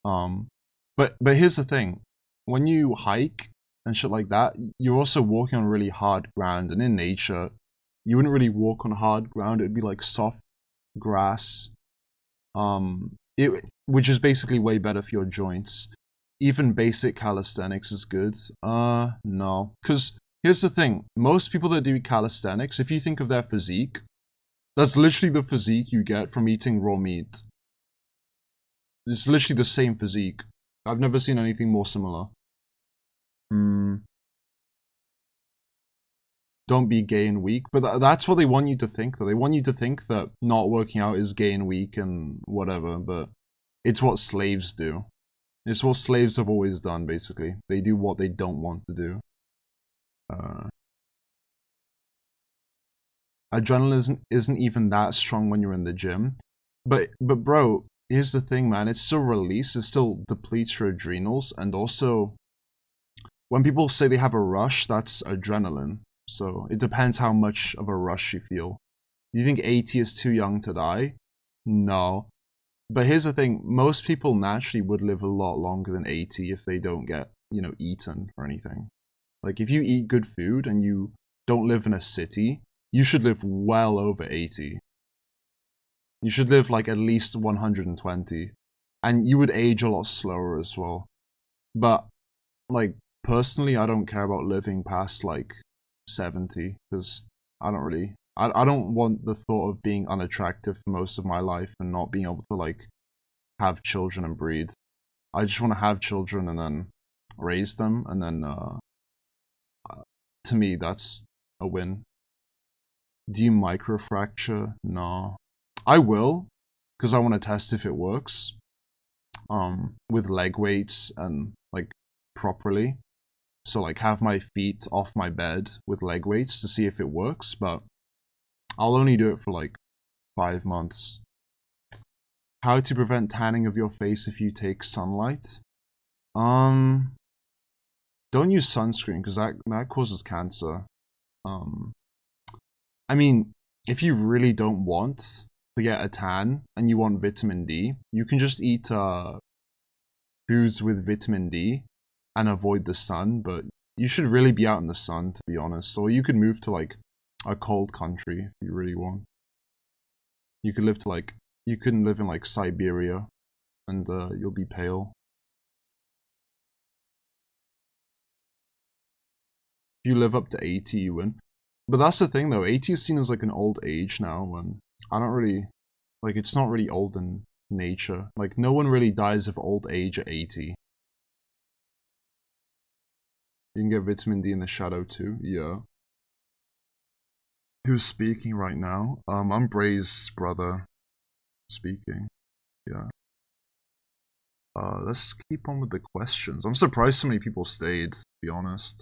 But here's the thing. when you hike and shit like that, you're also walking on really hard ground, and in nature, you wouldn't really walk on hard ground. It'd be like soft grass, which is basically way better for your joints. Even basic calisthenics is good. No, because here's the thing: most people that do calisthenics, if you think of their physique, that's literally the physique you get from eating raw meat. It's literally the same physique. I've never seen anything more similar. Don't be gay and weak, but that's what they want you to think, though. They want you to think that not working out is gay and weak and whatever, but it's what slaves do. It's what slaves have always done, basically. They do what they don't want to do. Adrenaline isn't even that strong when you're in the gym. But bro, here's the thing, man. It's still release. It still depletes your adrenals. And also, when people say they have a rush, that's adrenaline. So it depends how much of a rush you feel. Do you think 80 is too young to die? No. But here's the thing. Most people naturally would live a lot longer than 80 if they don't get, eaten or anything. Like, if you eat good food and you don't live in a city, you should live well over 80. You should live like at least 120. And you would age a lot slower as well. But, like, personally, I don't care about living past like 70, because I don't want the thought of being unattractive for most of my life and not being able to like have children and breed. I just want to have children and then raise them, and then to me that's a win. Do you microfracture? No. I will, because I want to test if it works. With leg weights and like properly. So like have my feet off my bed with leg weights to see if it works, but I'll only do it for like 5 months. How to prevent tanning of your face if you take sunlight? Don't use sunscreen, because that causes cancer. I mean, if you really don't want to get a tan and you want vitamin D, you can just eat foods with vitamin D and avoid the sun, but you should really be out in the sun, to be honest. Or you could move to like a cold country if you really want. You could live in like Siberia, and you'll be pale. If you live up to 80, you win. But that's the thing, though. 80 is seen as like an old age now, when I don't really like. It's not really old in nature. Like, no one really dies of old age at 80. You can get vitamin D in the shadow too. Yeah. Who's speaking right now? I'm Brae's brother speaking. Yeah. Let's keep on with the questions. I'm surprised so many people stayed, to be honest.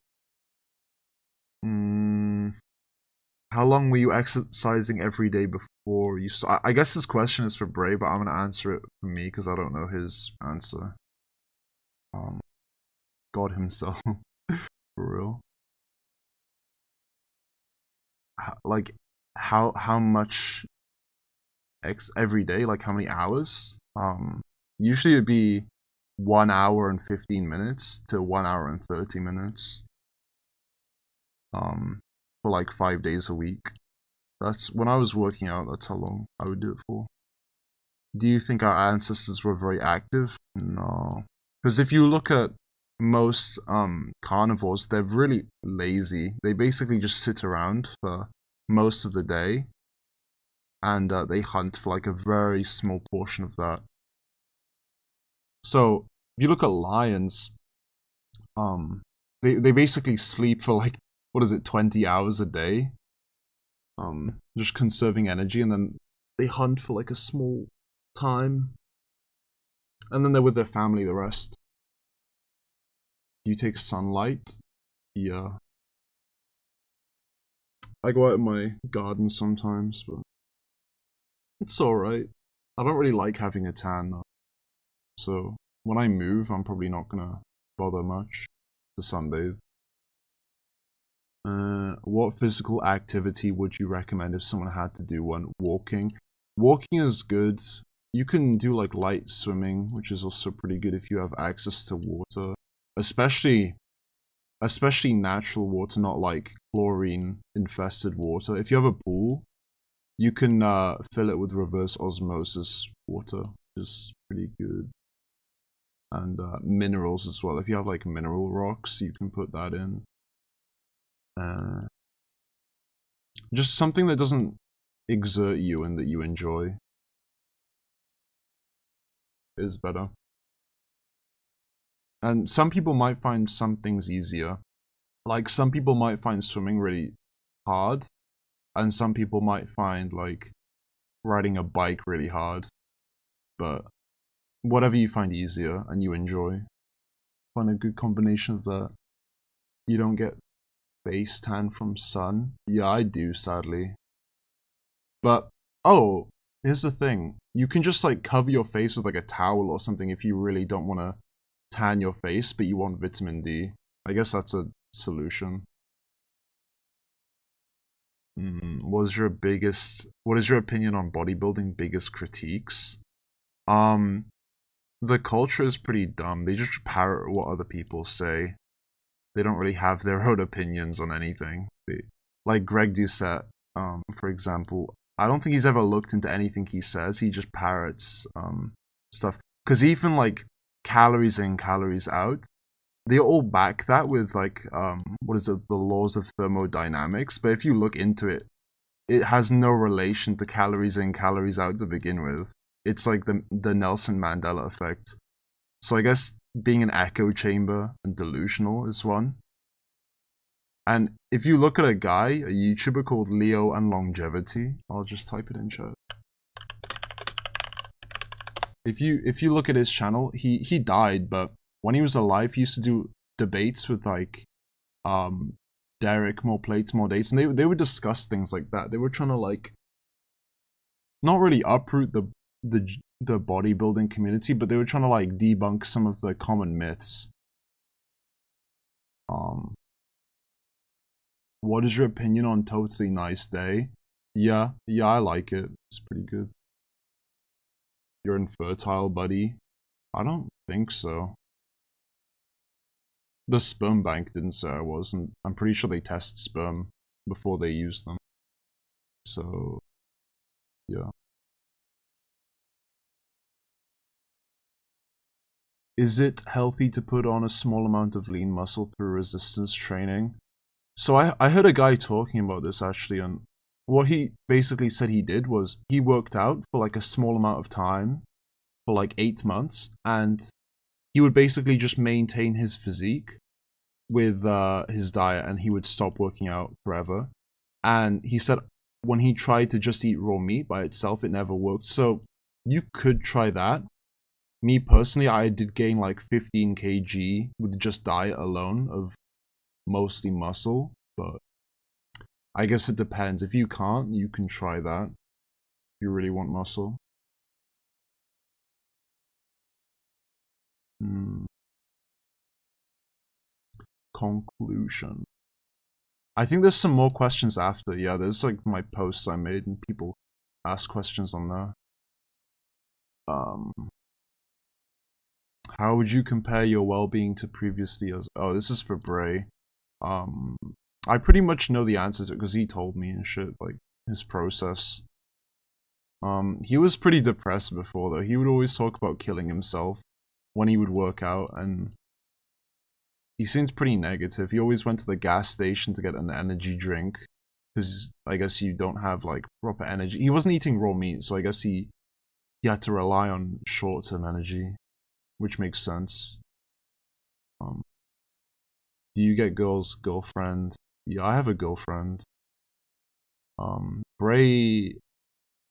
How long were you exercising every day before you started? I guess this question is for Brae, but I'm gonna answer it for me because I don't know his answer. God himself. For real. Like, how much every day? Like, how many hours? Usually it'd be 1 hour and 15 minutes to 1 hour and 30 minutes. For like 5 days a week. That's when I was working out. That's how long I would do it for. Do you think our ancestors were very active? No, because if you look at most carnivores, they're really lazy. They basically just sit around for most of the day, and they hunt for like a very small portion of that. So if you look at lions, they basically sleep for like, what is it, 20 hours a day, just conserving energy, and then they hunt for like a small time, and then they're with their family the rest. You take sunlight? Yeah. I go out in my garden sometimes, but it's alright. I don't really like having a tan though. So when I move, I'm probably not gonna bother much to sunbathe. What physical activity would you recommend if someone had to do one? Walking. Walking is good. You can do like light swimming, which is also pretty good if you have access to water. especially natural water, not like chlorine infested water. If you have a pool, you can fill it with reverse osmosis water, which is pretty good. And minerals as well. If you have like mineral rocks, you can put that in. Just something that doesn't exert you and that you enjoy is better. And some people might find some things easier. Like some people might find swimming really hard, and some people might find like riding a bike really hard. But whatever you find easier and you enjoy, find a good combination of that. You don't get face tan from sun. Yeah, I do, sadly. But oh, here's the thing. You can just like cover your face with like a towel or something if you really don't want to tan your face, but you want vitamin D. I guess that's a solution. What is your opinion on bodybuilding biggest critiques? The culture is pretty dumb. They just parrot what other people say. They don't really have their own opinions on anything. Like Greg Doucette, for example, I don't think he's ever looked into anything he says. He just parrots stuff. Because even like calories in, calories out, they all back that with like what is it, the laws of thermodynamics. But if you look into it, it has no relation to calories in, calories out to begin with. It's like the Nelson Mandela effect. So I guess being an echo chamber and delusional is one. And if you look at a guy, a YouTuber called Leo and Longevity, I'll just type it in chat. If you look at his channel, he died, but when he was alive, he used to do debates with like Derek, more plates, more dates, and they would discuss things like that. They were trying to like not really uproot the bodybuilding community, but they were trying to like debunk some of the common myths. What is your opinion on Totally Nice Day? Yeah, I like it. It's pretty good. You're infertile, buddy? I don't think so. The sperm bank didn't say I wasn't. I'm pretty sure they test sperm before they use them. So, yeah. Is it healthy to put on a small amount of lean muscle through resistance training? So I heard a guy talking about this actually, and what he basically said he did was he worked out for like a small amount of time for like 8 months, and he would basically just maintain his physique with his diet, and he would stop working out forever. And he said when he tried to just eat raw meat by itself, it never worked. So you could try that. Me personally, I did gain like 15 kg with just diet alone of mostly muscle, but I guess it depends. If you can't, you can try that. If you really want muscle. Conclusion. I think there's some more questions after. Yeah, there's like my posts I made and people ask questions on there. How would you compare your well-being to previously as... Oh, this is for Brae. I pretty much know the answers because he told me and shit, like, his process. He was pretty depressed before, though. He would always talk about killing himself when he would work out, and he seems pretty negative. He always went to the gas station to get an energy drink, because I guess you don't have, like, proper energy. He wasn't eating raw meat, so I guess he had to rely on short-term energy, which makes sense. Do you get girls' girlfriend? Yeah, I have a girlfriend. Brae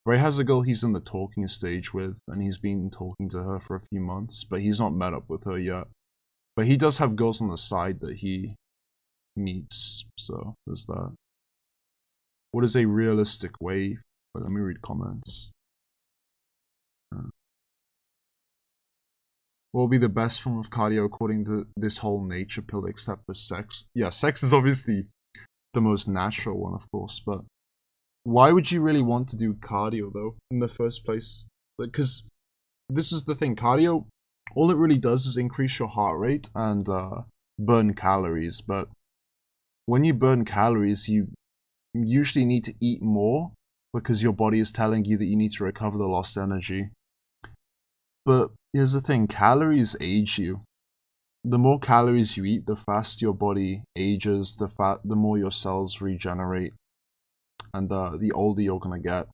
has a girl he's in the talking stage with, and he's been talking to her for a few months, but he's not met up with her yet. But he does have girls on the side that he meets, so there's that. What is a realistic way? Wait, let me read comments. What will be the best form of cardio according to this whole nature pill except for sex? Yeah, sex is obviously the most natural one, of course, but why would you really want to do cardio, though, in the first place? Because this is the thing, cardio all it really does is increase your heart rate and burn calories. But when you burn calories, you usually need to eat more because your body is telling you that you need to recover the lost energy. But here's the thing, calories age you. The more calories you eat, the faster your body ages, the more your cells regenerate, and the older you're gonna get.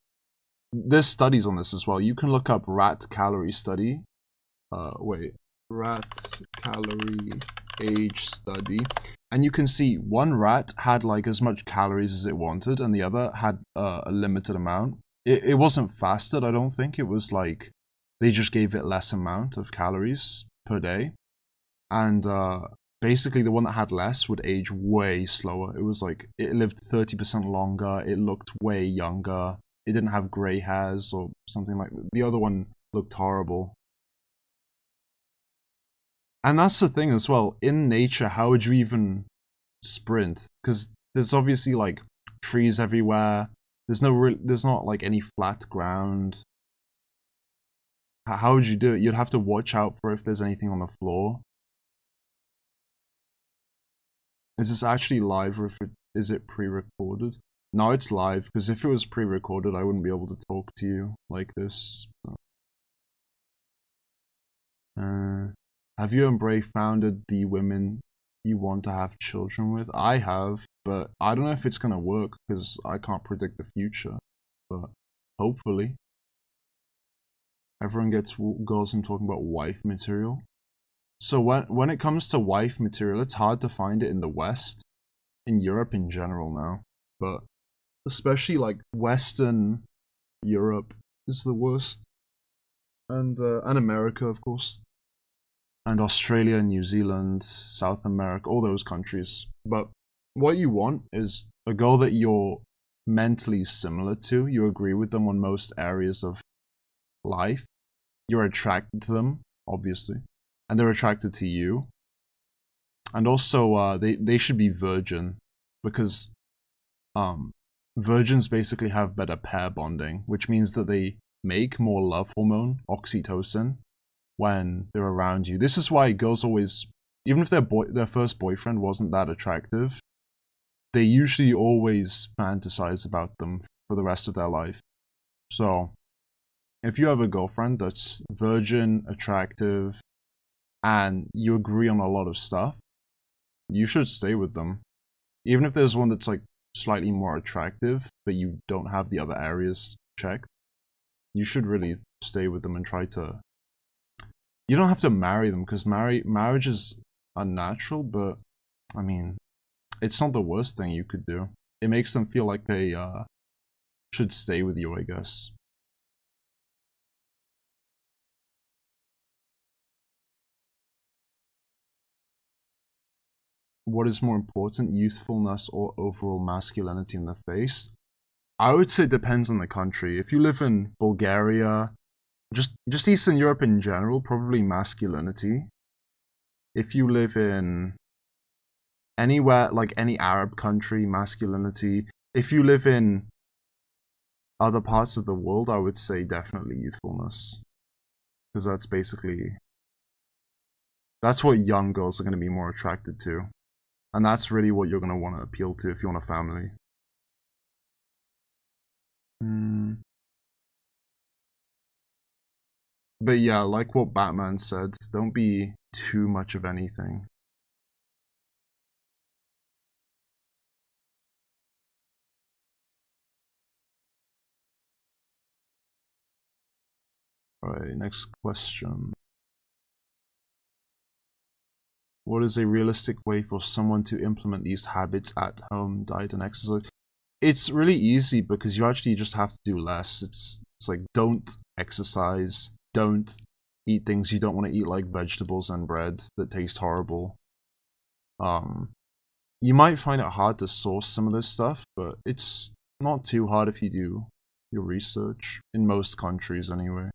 There's studies on this as well. You can look up rat calorie study. Rat calorie age study, and you can see one rat had like as much calories as it wanted, and the other had a limited amount. It wasn't fasted, I don't think. It was like they just gave it less amount of calories per day, and basically the one that had less would age way slower. It was like it lived 30% longer. It looked way younger. It didn't have gray hairs or something like that. The other one looked horrible. And that's the thing as well. In nature, how would you even sprint? Because there's obviously like trees everywhere. There's not like any flat ground. How would you do it? You'd have to watch out for if there's anything on the floor. Is this actually live, or is it pre-recorded? No, it's live, because if it was pre-recorded, I wouldn't be able to talk to you like this. Have you and Brae founded the women you want to have children with? I have, but I don't know if it's gonna work, because I can't predict the future. But hopefully. Everyone gets girls I'm talking about wife material. So when it comes to wife material, it's hard to find it in the West, in Europe in general now, but especially like Western Europe is the worst, and America, of course, and Australia, New Zealand, South America, all those countries. But what you want is a girl that you're mentally similar to. You agree with them on most areas of life. You're attracted to them, obviously, and they're attracted to you. And also, they should be virgin, because virgins basically have better pair bonding, which means that they make more love hormone, oxytocin, when they're around you. This is why girls always, even if their first boyfriend wasn't that attractive, they usually always fantasize about them for the rest of their life. So, if you have a girlfriend that's virgin, attractive, and you agree on a lot of stuff, you should stay with them. Even if there's one that's like slightly more attractive, but you don't have the other areas checked, you should really stay with them and try to... You don't have to marry them, because marriage is unnatural, but I mean, it's not the worst thing you could do. It makes them feel like they should stay with you, I guess. What is more important, youthfulness or overall masculinity in the face? I would say it depends on the country. If you live in Bulgaria, just Eastern Europe in general, probably masculinity. If you live in anywhere, like any Arab country, masculinity. If you live in other parts of the world, I would say definitely youthfulness. Because that's what young girls are going to be more attracted to. And that's really what you're going to want to appeal to if you want a family. But yeah, like what Batman said, don't be too much of anything. Alright, next question. What is a realistic way for someone to implement these habits at home, diet and exercise? It's really easy, because you actually just have to do less. It's like, don't exercise, don't eat things you don't want to eat, like vegetables and bread that taste horrible. You might find it hard to source some of this stuff, but it's not too hard if you do your research, in most countries anyway.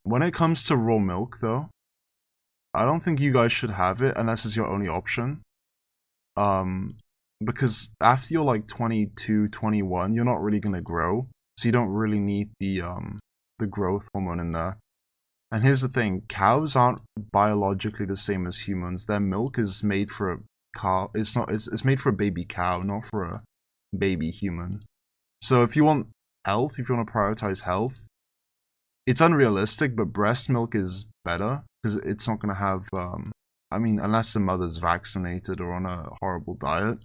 When it comes to raw milk, though, I don't think you guys should have it unless it's your only option. Because after you're like 22, 21, you're not really gonna grow, so you don't really need the growth hormone in there. And here's the thing: cows aren't biologically the same as humans. Their milk is made for a cow. It's not. It's made for a baby cow, not for a baby human. So if you want health, if you want to prioritize health, it's unrealistic. But breast milk is better because it's not gonna have. I mean, unless the mother's vaccinated or on a horrible diet,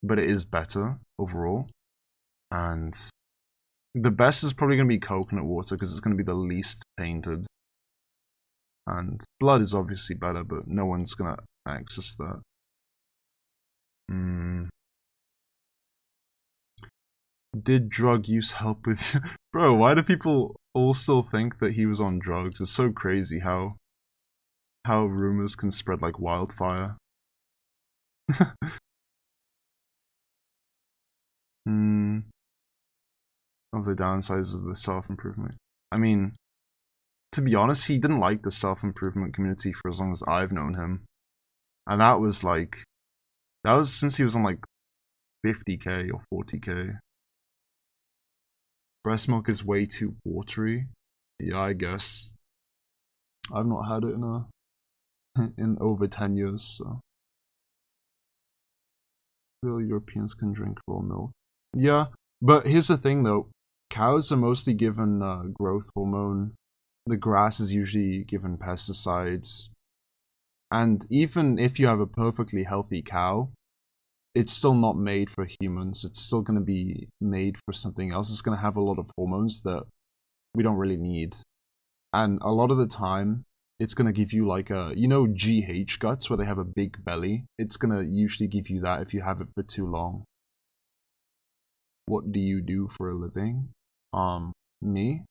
but it is better overall. And the best is probably gonna be coconut water because it's gonna be the least tainted. And blood is obviously better, but no one's gonna access that. Did drug use help with you? Bro, why do people all still think that he was on drugs? It's so crazy how rumors can spread like wildfire. Of the downsides of the self-improvement. I mean, to be honest, he didn't like the self-improvement community for as long as I've known him. And that was since he was on like 50k or 40k. Breast milk is way too watery. Yeah, I guess. I've not had it in over 10 years, so. Real Europeans can drink raw milk. Yeah, but here's the thing though. Cows are mostly given growth hormone. The grass is usually given pesticides. And even if you have a perfectly healthy cow, it's still not made for humans. It's still going to be made for something else. It's going to have a lot of hormones that we don't really need. And a lot of the time, it's going to give you like a, GH guts where they have a big belly. It's going to usually give you that if you have it for too long. What do you do for a living? Me?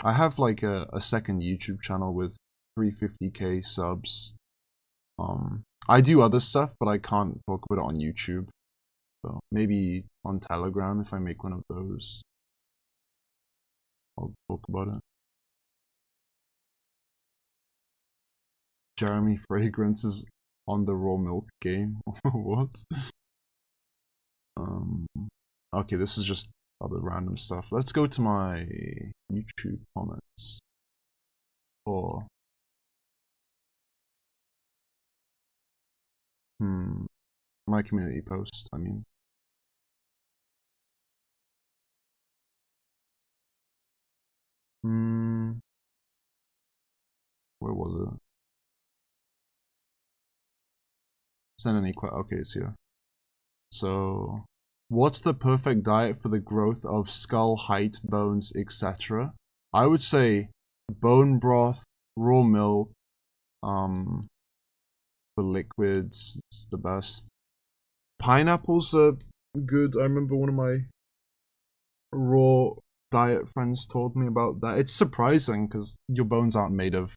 I have like a second YouTube channel with 350k subs. I do other stuff, but I can't talk about it on YouTube. So maybe on Telegram if I make one of those. I'll talk about it. Jeremy Fragrance is on the raw milk game. What? Okay, this is just other random stuff. Let's go to my YouTube comments. Or my community post, I mean. Where was it? Send any okay, it's here. So, what's the perfect diet for the growth of skull, height, bones, etc.? I would say bone broth, raw milk, for liquids, it's the best. Pineapples are good. I remember one of my raw diet friends told me about that. It's surprising because your bones aren't made of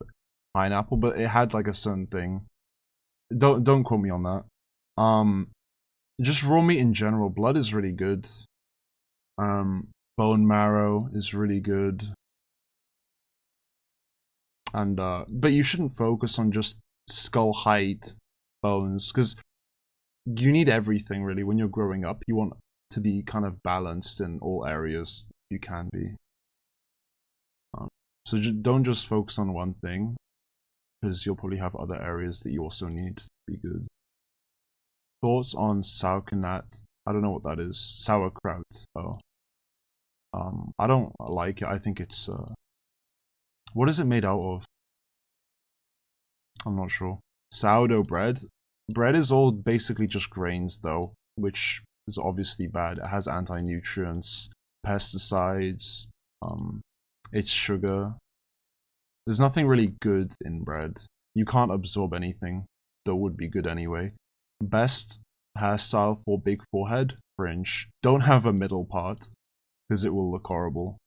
pineapple, but it had like a certain thing. Don't quote me on that. Just raw meat in general. Blood is really good. Bone marrow is really good. And but you shouldn't focus on just skull height, bones, because you need everything really when you're growing up. You want to be kind of balanced in all areas you can be. So don't just focus on one thing, because you'll probably have other areas that you also need to be good. Thoughts on sauerkraut? I don't know what that is. Sauerkraut. Oh. I don't like it. I think it's what is it made out of? I'm not sure. Sourdough bread. Bread is all basically just grains though, which is obviously bad. It has anti-nutrients, pesticides, it's sugar. There's nothing really good in bread. You can't absorb anything that would be good anyway. Best hairstyle for big forehead? Fringe. Don't have a middle part, because it will look horrible.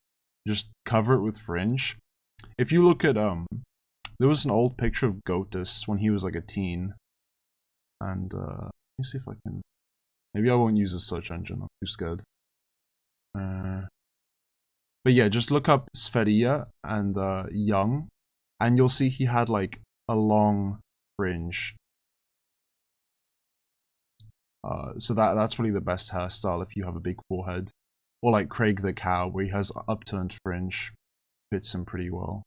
Just cover it with fringe. If you look at, there was an old picture of Goatus when he was like a teen. And, let me see if I can... Maybe I won't use a search engine, I'm too scared. But yeah, just look up Sferia and Young, and you'll see he had like a long fringe. So that's really the best hairstyle if you have a big forehead. Or like Craig the Cow, where he has upturned fringe. Fits him pretty well.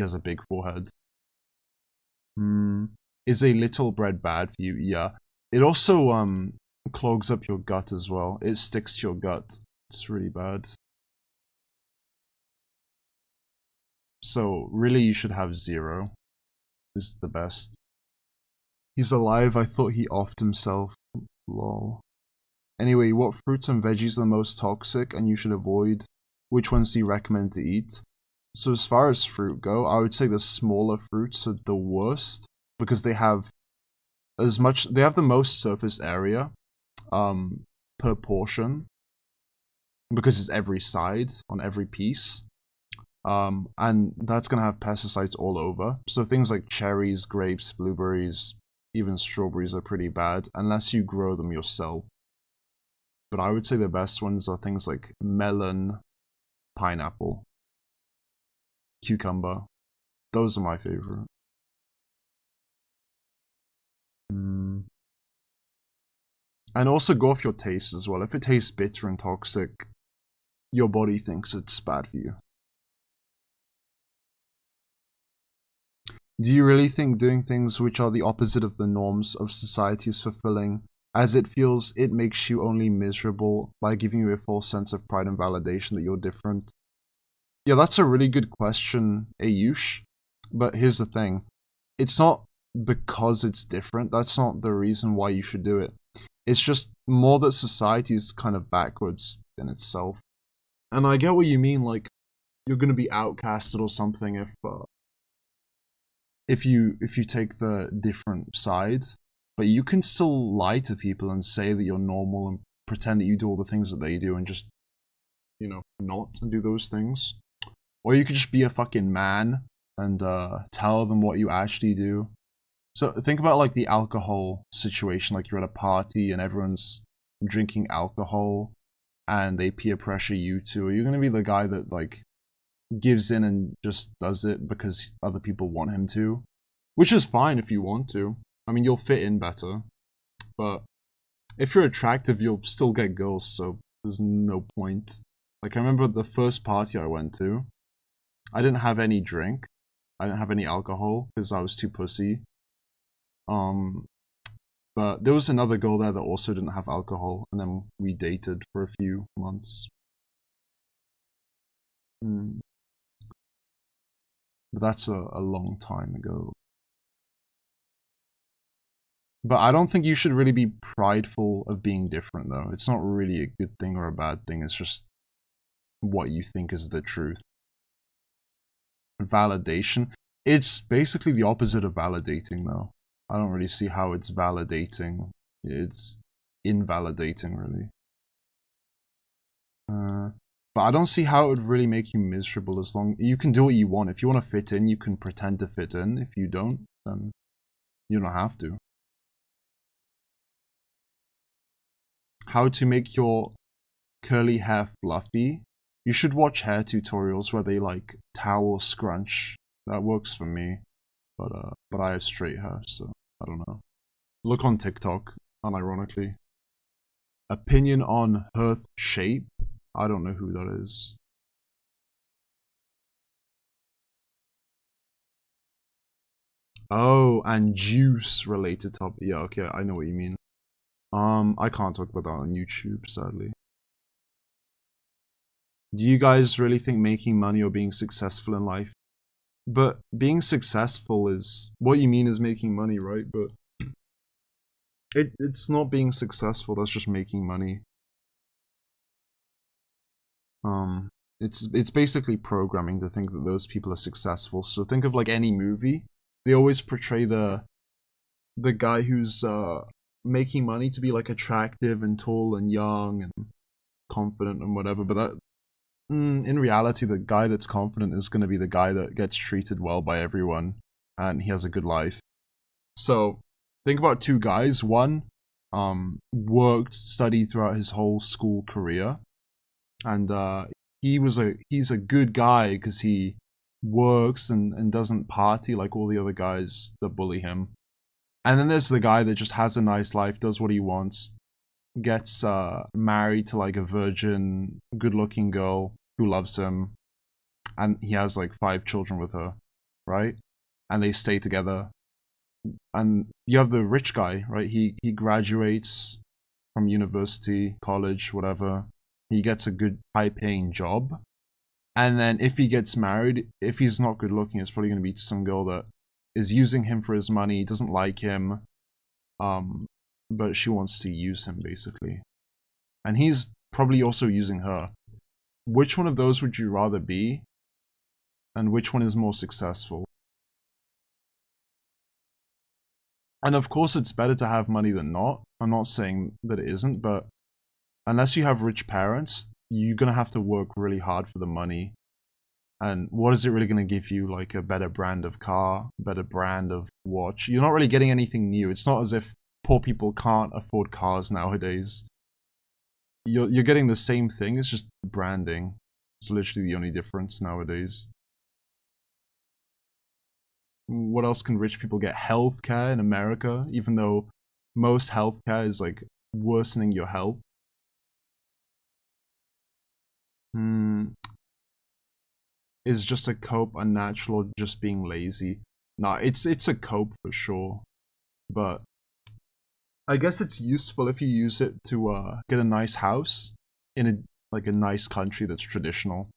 he has a big forehead. Is a little bread bad for you? Yeah. It also clogs up your gut as well. It sticks to your gut. It's really bad. So really you should have 0. This is the best. He's alive. I thought he offed himself. Lol. Anyway, what fruits and veggies are the most toxic and you should avoid? Which ones do you recommend to eat? So as far as fruit go, I would say the smaller fruits are the worst because they have the most surface area per portion because it's every side on every piece. And that's gonna have pesticides all over. So things like cherries, grapes, blueberries, even strawberries are pretty bad unless you grow them yourself. But I would say the best ones are things like melon, pineapple, cucumber. Those are my favorite. And also go off your taste as well. If it tastes bitter and toxic, your body thinks it's bad for you. Do you really think doing things which are the opposite of the norms of society is fulfilling, as it feels it makes you only miserable by giving you a false sense of pride and validation that you're different? Yeah, that's a really good question, Ayush. But here's the thing. It's not because it's different. That's not the reason why you should do it. It's just more that society is kind of backwards in itself. And I get what you mean, like, you're gonna be outcasted or something if you take the different side, but you can still lie to people and say that you're normal and pretend that you do all the things that they do and just, you know, not do those things. Or you could just be a fucking man and tell them what you actually do. So think about like the alcohol situation, like you're at a party and everyone's drinking alcohol and they peer pressure you to. Are you gonna be the guy that like gives in and just does it because other people want him to? Which is fine if you want to. I mean, you'll fit in better. But if you're attractive, you'll still get girls, so there's no point. Like, I remember the first party I went to, I didn't have any drink. I didn't have any alcohol because I was too pussy. But there was another girl there that also didn't have alcohol, and then we dated for a few months. But that's a long time ago. But I don't think you should really be prideful of being different, though. It's not really a good thing or a bad thing. It's just what you think is the truth. Validation. It's basically the opposite of validating, though. I don't really see how it's validating. It's invalidating, really. But I don't see how it would really make you miserable as long... You can do what you want. If you want to fit in, you can pretend to fit in. If you don't, then you don't have to. How to make your curly hair fluffy? You should watch hair tutorials where they like towel scrunch. That works for me. But I have straight hair, so I don't know. Look on TikTok, unironically. Opinion on Hearth shape? I don't know who that is. Oh, and juice related topic. Yeah, okay, I know what you mean. I can't talk about that on YouTube, sadly. Do you guys really think making money or being successful in life? But being successful is... What you mean is making money, right? But it's not being successful, that's just making money. It's basically programming to think that those people are successful. So think of like any movie. They always portray the guy who's making money to be like attractive and tall and young and confident and whatever, but that in reality the guy that's confident is going to be the guy that gets treated well by everyone and he has a good life. So think about two guys. One studied throughout his whole school career, and he's a good guy because he works and doesn't party like all the other guys that bully him. And then there's the guy that just has a nice life, does what he wants, gets married to like a virgin, good-looking girl who loves him, and he has like 5 children with her. right? And they stay together. And you have the rich guy, right? He graduates from university, college, whatever. He gets a good high-paying job. And then if he gets married, if he's not good looking, it's probably going to be some girl that is using him for his money, doesn't like him, but she wants to use him, basically. And he's probably also using her. Which one of those would you rather be? And which one is more successful? And of course, it's better to have money than not. I'm not saying that it isn't, but unless you have rich parents, you're going to have to work really hard for the money. And what is it really going to give you? Like a better brand of car, better brand of watch. You're not really getting anything new. It's not as if poor people can't afford cars nowadays. You're getting the same thing. It's just branding. It's literally the only difference nowadays. What else can rich people get? Healthcare in America, even though most healthcare is like worsening your health. Is just a cope unnatural or just being lazy? Nah, it's a cope for sure. But I guess it's useful if you use it to get a nice house in a nice country that's traditional.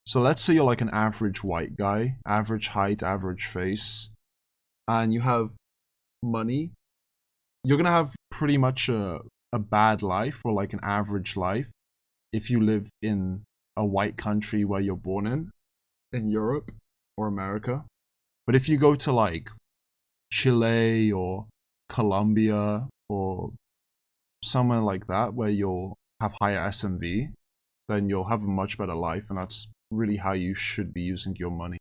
So let's say you're like an average white guy, average height, average face, and you have money. You're gonna have pretty much a bad life, or like an average life, if you live in a white country where you're born in Europe or America. But if you go to like Chile or Colombia or somewhere like that where you'll have higher SMV, then you'll have a much better life, and that's really how you should be using your money.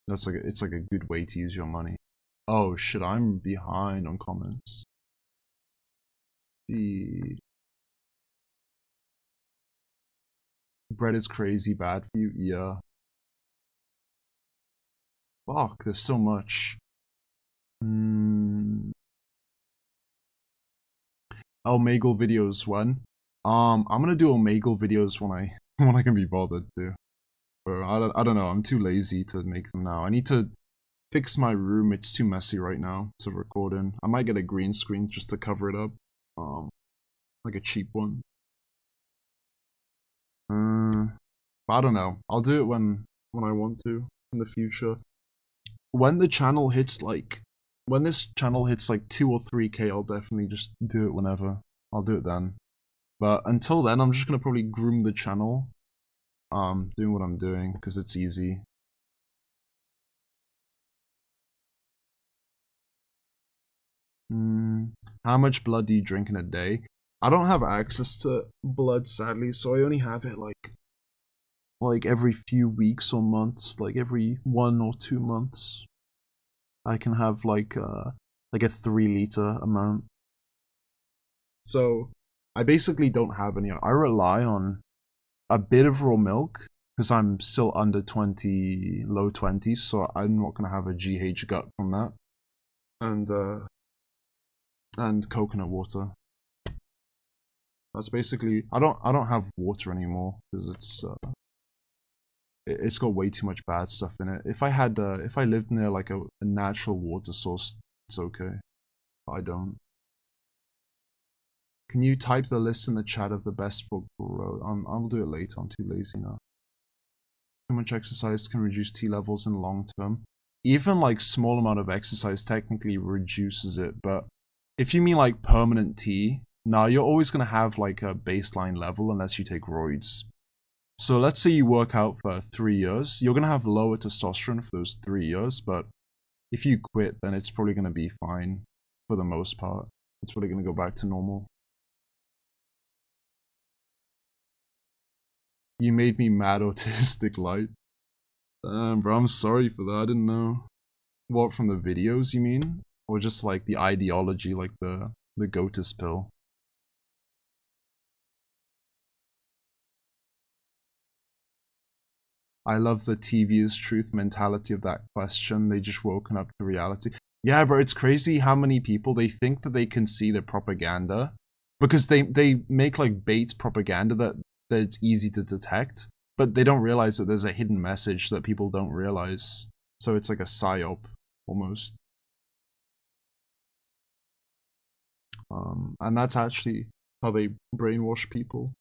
It's like a good way to use your money. Oh shit, I'm behind on comments. Bread is crazy bad for you? Yeah. Fuck, there's so much. Omegle videos when? I'm gonna do Omegle videos when I can be bothered to. Or I don't know, I'm too lazy to make them now. I need to fix my room, it's too messy right now to record in. I might get a green screen just to cover it up. Like a cheap one. I don't know. I'll do it when I want to in the future. When the channel hits like when this channel hits like 2 or 3k, I'll definitely just do it whenever. I'll do it then. But until then, I'm just gonna probably groom the channel. Doing what I'm doing because it's easy. How much blood do you drink in a day? I don't have access to blood, sadly, so I only have it like every few weeks or months, like every 1 or 2 months. I can have like a 3-liter amount. So I basically don't have any. I rely on a bit of raw milk because I'm still under 20, low 20s, so I'm not gonna have a GH gut from that. And coconut water. That's basically. I don't have water anymore because it's got way too much bad stuff in it. If I lived near like a natural water source, it's okay. But I don't. Can you type the list in the chat of the best for growth? I'll do it later. I'm too lazy now. Too much exercise can reduce T levels in long term. Even like small amount of exercise technically reduces it, but if you mean like permanent T, now you're always gonna have like a baseline level unless you take roids. So let's say you work out for 3 years, you're gonna have lower testosterone for those 3 years, but if you quit, then it's probably gonna be fine for the most part. It's probably gonna go back to normal. You made me mad autistic light. Damn, bro, I'm sorry for that. I didn't know. What, from the videos, you mean? Or just like the ideology, like the GOATus pill? I love the TV is truth mentality of that question. They just woken up to reality. Yeah, bro, it's crazy how many people, they think that they can see the propaganda. Because they make like bait propaganda that it's easy to detect. But they don't realize that there's a hidden message that people don't realize. So it's like a psyop, almost. And that's actually how they brainwash people.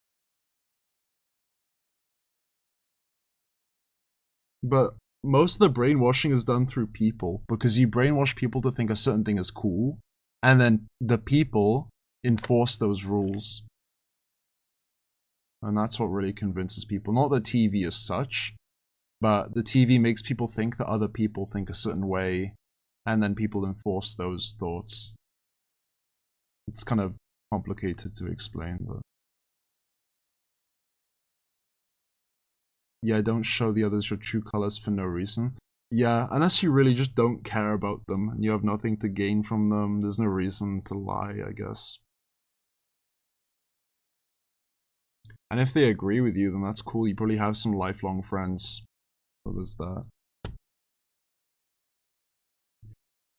But most of the brainwashing is done through people, because you brainwash people to think a certain thing is cool, and then the people enforce those rules. And that's what really convinces people. Not the TV as such, but the TV makes people think that other people think a certain way, and then people enforce those thoughts. It's kind of complicated to explain, but... Yeah, don't show the others your true colors for no reason. Yeah, unless you really just don't care about them and you have nothing to gain from them, there's no reason to lie, I guess. And if they agree with you, then that's cool. You probably have some lifelong friends. So there's that.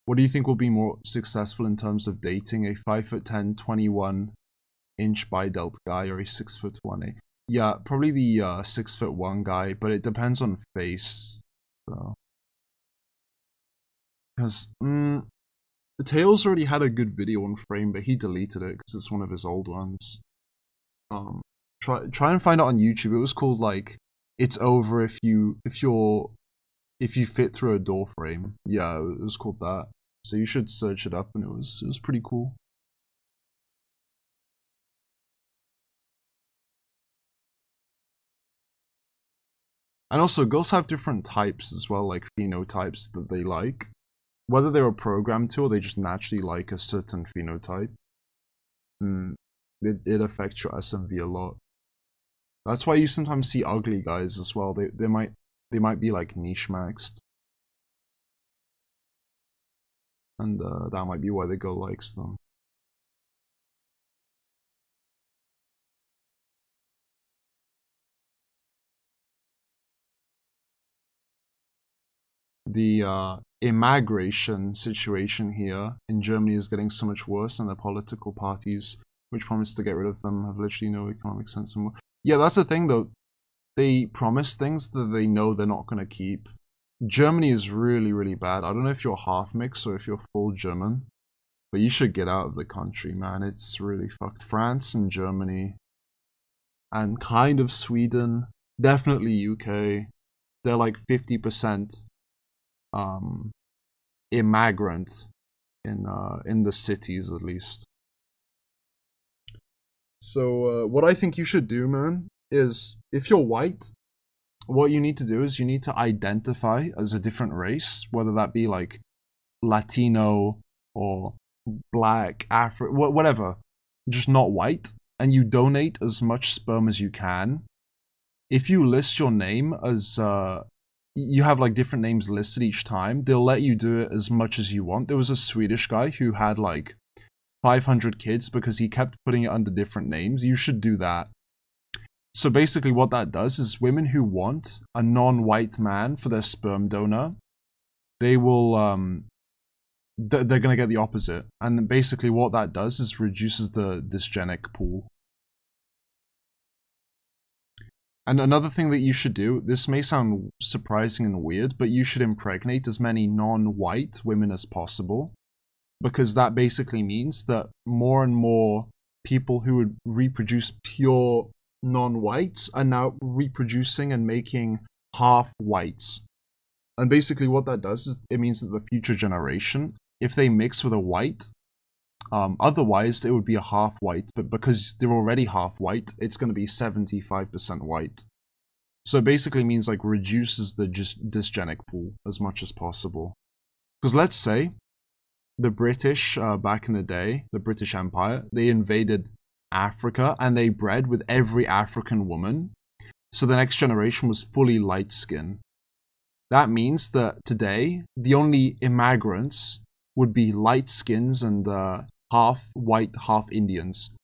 What do you think will be more successful in terms of dating? A 5'10", 21-inch bidelt guy, or a 6'1"? Yeah, probably the 6'1" guy, but it depends on face. So, because Tails already had a good video on Frame, but he deleted it because it's one of his old ones. Try and find it on YouTube. It was called like "It's Over if you fit through a door frame." Yeah, it was called that. So you should search it up, and it was pretty cool. And also, girls have different types as well, like phenotypes that they like. Whether they were programmed to or they just naturally like a certain phenotype. It affects your SMV a lot. That's why you sometimes see ugly guys as well. They might be like niche maxed. And that might be why the girl likes them. The immigration situation here in Germany is getting so much worse, and the political parties which promise to get rid of them have literally no economic sense anymore. Yeah, that's the thing though. They promise things that they know they're not going to keep. Germany is really, really bad. I don't know if you're half mixed or if you're full German, but you should get out of the country, man. It's really fucked. France and Germany, and kind of Sweden, definitely UK. They're like 50% immigrant in the cities, at least. So what I think you should do, man, is if you're white, what you need to do is you need to identify as a different race, whether that be like Latino or black, whatever, just not white, and you donate as much sperm as you can. If you list your name as you have like different names listed each time, they'll let you do it as much as you want. There was a Swedish guy who had like 500 kids because he kept putting it under different names. You should do that. So basically what that does is women who want a non-white man for their sperm donor, they will they're going to get the opposite. And basically what that does is reduces the dysgenic pool. And another thing that you should do, this may sound surprising and weird, but you should impregnate as many non-white women as possible, because that basically means that more and more people who would reproduce pure non-whites are now reproducing and making half-whites. And basically what that does is it means that the future generation, if they mix with a white, otherwise it would be a half-white, but because they're already half-white, it's going to be 75% white. So it basically means like reduces the dysgenic pool as much as possible. Because let's say the British, back in the day, the British Empire, they invaded Africa and they bred with every African woman. So the next generation was fully light skin. That means that today, the only immigrants would be light skins and half white, half Indians,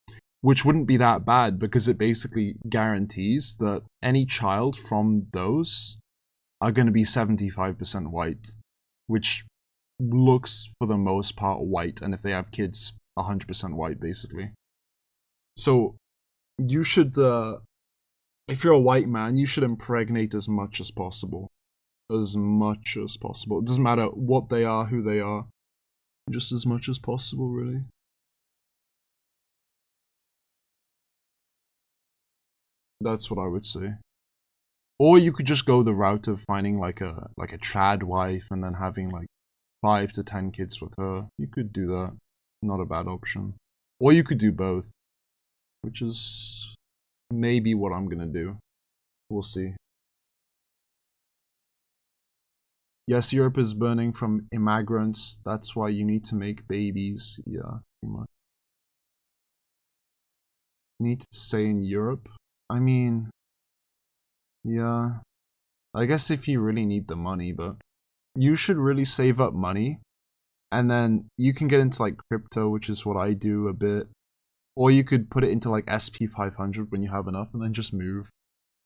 which wouldn't be that bad because it basically guarantees that any child from those are going to be 75% white, which looks for the most part white, and if they have kids, 100% white basically. So you should, if you're a white man, you should impregnate as much as possible. as much as possible. It doesn't matter what they are, who they are, just as much as possible, really. That's what I would say. Or you could just go the route of finding like a trad wife and then having like 5 to 10 kids with her. You could do that. Not a bad option. Or you could do both, which is maybe what I'm gonna do. We'll see. Yes, Europe is burning from immigrants. That's why you need to make babies. Yeah, pretty much. Need to stay in Europe? I mean, yeah. I guess if you really need the money, but you should really save up money. And then you can get into like crypto, which is what I do a bit. Or you could put it into like SP 500 when you have enough and then just move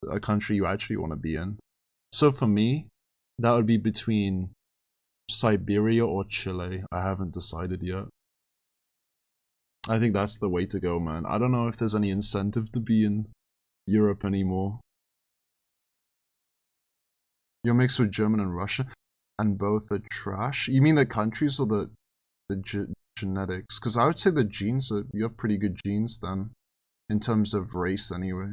to a country you actually want to be in. So for me, that would be between Siberia or Chile. I haven't decided yet. I think that's the way to go, man. I don't know if there's any incentive to be in Europe anymore. You're mixed with German and Russian, and both are trash. You mean the countries or the genetics? Because I would say the genes are, you have pretty good genes then, in terms of race anyway.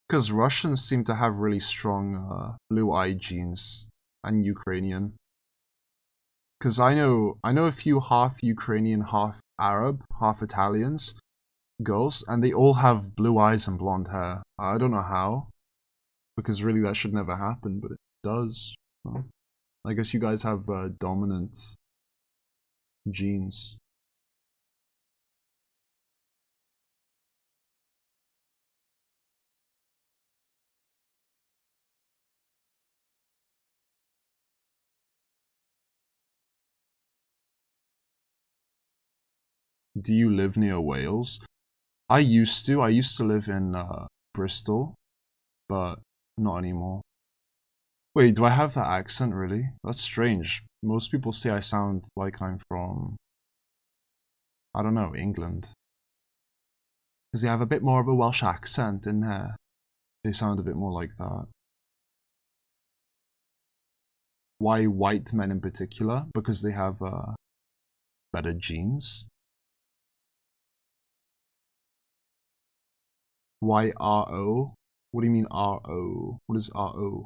Because Russians seem to have really strong blue eye genes, and Ukrainian. Because I know a few half Ukrainian, half Arab, half Italians girls, and they all have blue eyes and blonde hair. I don't know how, because really that should never happen, but it does. Well, I guess you guys have dominant genes. Do you live near Wales? I used to. I used to live in Bristol, but not anymore. Wait, do I have that accent really? That's strange. Most people say I sound like I'm from, I don't know, England. Because they have a bit more of a Welsh accent in there. They sound a bit more like that. Why white men in particular? Because they have better genes. Why RO? What do you mean RO? What is RO?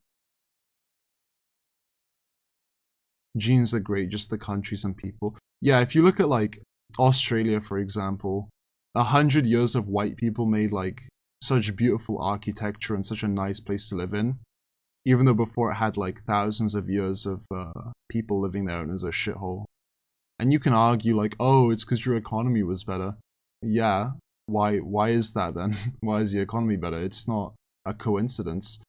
Genes are great, just the countries and people. Yeah, if you look at like Australia, for example, 100 years of white people made like such beautiful architecture and such a nice place to live in, even though before it had like thousands of years of people living there and it was a shithole. And you can argue like, oh, it's because your economy was better. Yeah, why is that then? Why is the economy better? It's not a coincidence.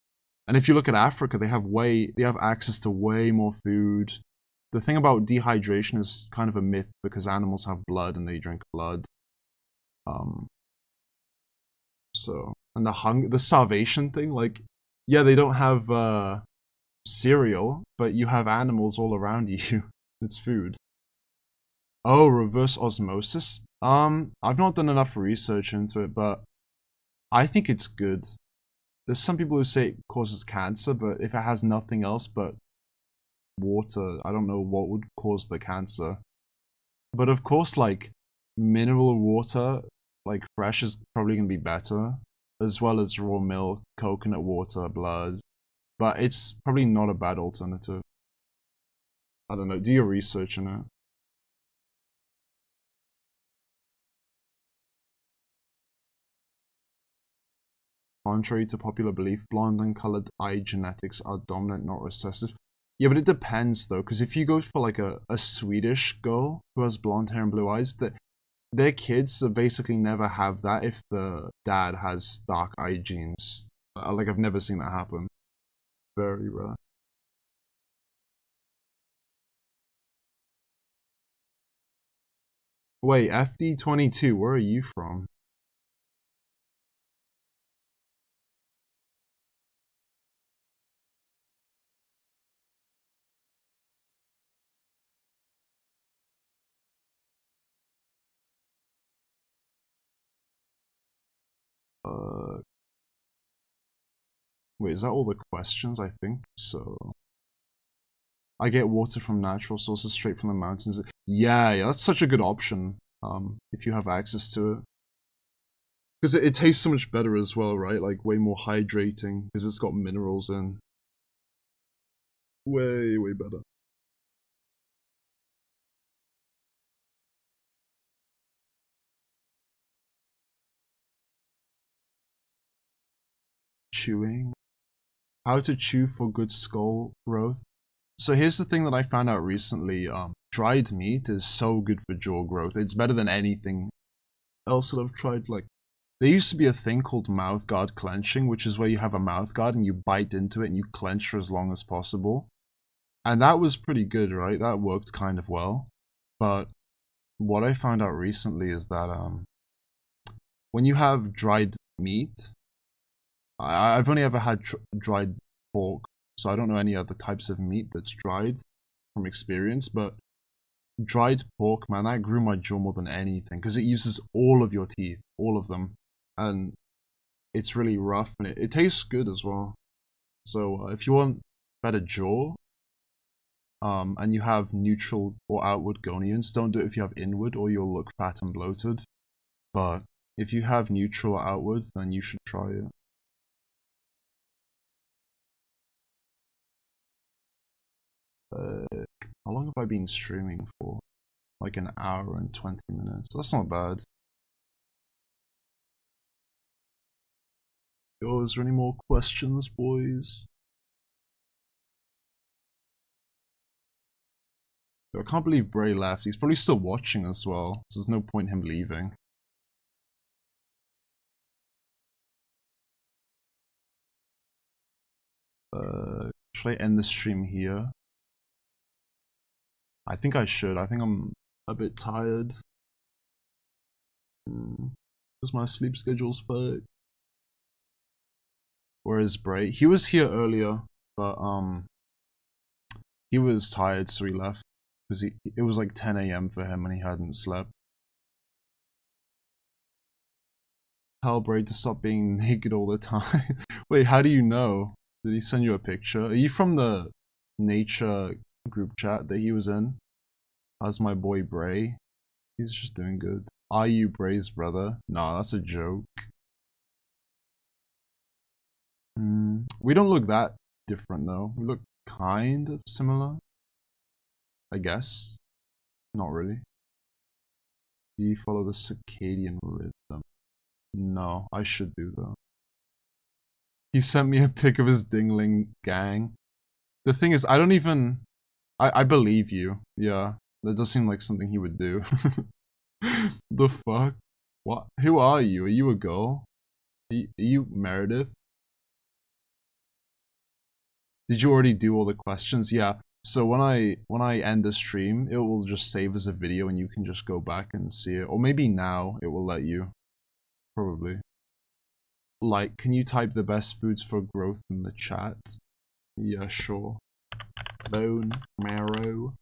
And if you look at Africa, they have access to way more food. The thing about dehydration is kind of a myth because animals have blood and they drink blood. Um, so and the starvation thing, like, yeah, they don't have cereal, but you have animals all around you. It's food. Oh, reverse osmosis. I've not done enough research into it, but I think it's good. There's some people who say it causes cancer, but if it has nothing else but water, I don't know what would cause the cancer. But of course, like mineral water, like fresh, is probably gonna be better, as well as raw milk, coconut water, blood. But it's probably not a bad alternative. I don't know. Do your research on it. Contrary to popular belief, blonde and colored eye genetics are dominant, not recessive. Yeah, but it depends though, because if you go for like a Swedish girl who has blonde hair and blue eyes, that their kids basically never have that if the dad has dark eye genes. Like I've never seen that happen. Very rare. Wait, FD22, where are you from? Uh, Wait, is that all the questions? I think so. I get water from natural sources straight from the mountains. Yeah, that's such a good option. If you have access to it. Because it tastes so much better as well, right? Like, way more hydrating, because it's got minerals in. Way, way better. Chewing. How to chew for good skull growth. So here's the thing that I found out recently. Dried meat is so good for jaw growth. It's better than anything else that I've tried. Like, there used to be a thing called mouth guard clenching, which is where you have a mouth guard and you bite into it and you clench for as long as possible. And that was pretty good, right? That worked kind of well. But what I found out recently is that when you have dried meat, I've only ever had dried pork, so I don't know any other types of meat that's dried from experience, but dried pork, man, that grew my jaw more than anything, because it uses all of your teeth, all of them, and it's really rough, and it tastes good as well. So if you want better jaw, and you have neutral or outward gonions, don't do it if you have inward, or you'll look fat and bloated, but if you have neutral or outward, then you should try it. How long have I been streaming for? Like an hour and 20 minutes. That's not bad. Yo, is there any more questions, boys? Yo, I can't believe Brae left. He's probably still watching as well, so there's no point him leaving. Should I end the stream here? I think I should. I think I'm a bit tired. Because my sleep schedule's fucked. Where is Brae? He was here earlier, but he was tired, so he left. Because it was like 10 AM for him and he hadn't slept. Tell Brae to stop being naked all the time. Wait, how do you know? Did he send you a picture? Are you from the nature group chat that he was in? How's my boy Brae? He's just doing good. Are you Brae's brother? Nah, that's a joke. We don't look that different though. We look kind of similar. I guess. Not really. Do you follow the circadian rhythm? No, I should do though. He sent me a pic of his dingling gang. The thing is, I don't even... I believe you. Yeah, that does seem like something he would do. The fuck? What? Who are you? Are you a girl? Are you Meredith? Did you already do all the questions? Yeah. So when I end the stream, it will just save as a video and you can just go back and see it. Or maybe now it will let you. Probably. Like, can you type the best foods for growth in the chat? Yeah, sure. Bone marrow.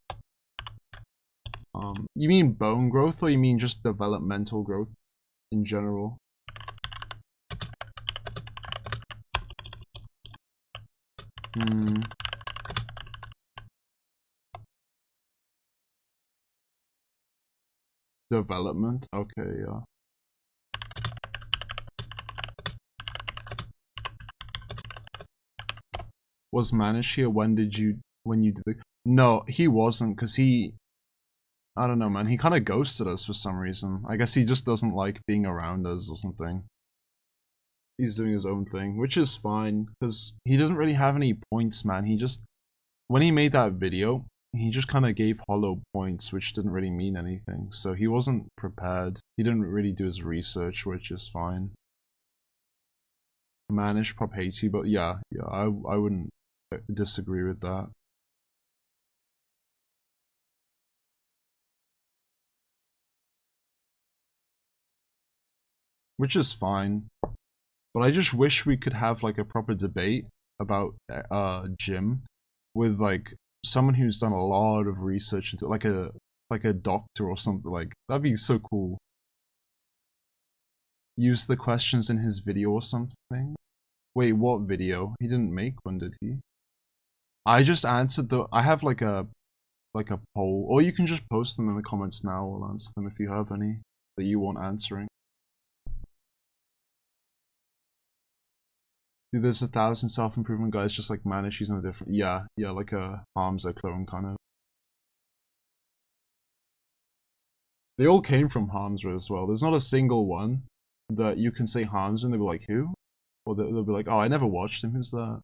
You mean bone growth or you mean just developmental growth in general? Development? Okay, yeah. Was Manish here? When you did the... No, he wasn't, because he... I don't know, man. He kind of ghosted us for some reason. I guess he just doesn't like being around us or something. He's doing his own thing, which is fine, because he doesn't really have any points, man. He just... When he made that video, he just kind of gave hollow points, which didn't really mean anything. So he wasn't prepared. He didn't really do his research, which is fine. Manish prop hates you, but yeah, I wouldn't disagree with that. Which is fine. But I just wish we could have like a proper debate about gym with like someone who's done a lot of research into like a doctor or something. Like, that'd be so cool. Use the questions in his video or something. Wait, what video? He didn't make one, did he? I just answered the. I have like a poll, or you can just post them in the comments now. I'll answer them if you have any that you want answering. Dude, there's 1,000 self-improvement guys just like Manish. He's no different. Yeah, like a Hamza clone kind of. They all came from Hamza as well. There's not a single one that you can say Hamza and they'll be like, who? Or they'll be like, oh, I never watched him. Who's that?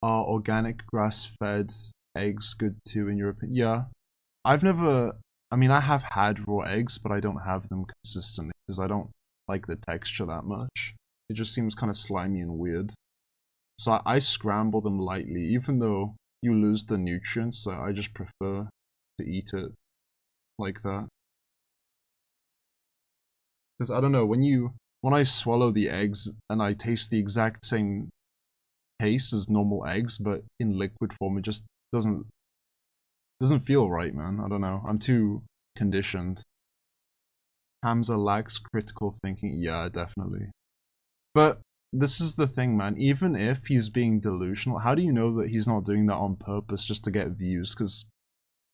Are organic grass-fed eggs good too in your opinion? Yeah. I've never... I mean, I have had raw eggs, but I don't have them consistently because I don't like the texture that much. It just seems kind of slimy and weird. So I scramble them lightly, even though you lose the nutrients, so I just prefer to eat it like that. Because I don't know, when I swallow the eggs and I taste the exact same taste as normal eggs, but in liquid form, it just doesn't feel right, man. I don't know. I'm too conditioned. Hamza lacks critical thinking. Yeah, definitely. But this is the thing, man. Even if he's being delusional, how do you know that he's not doing that on purpose just to get views? Because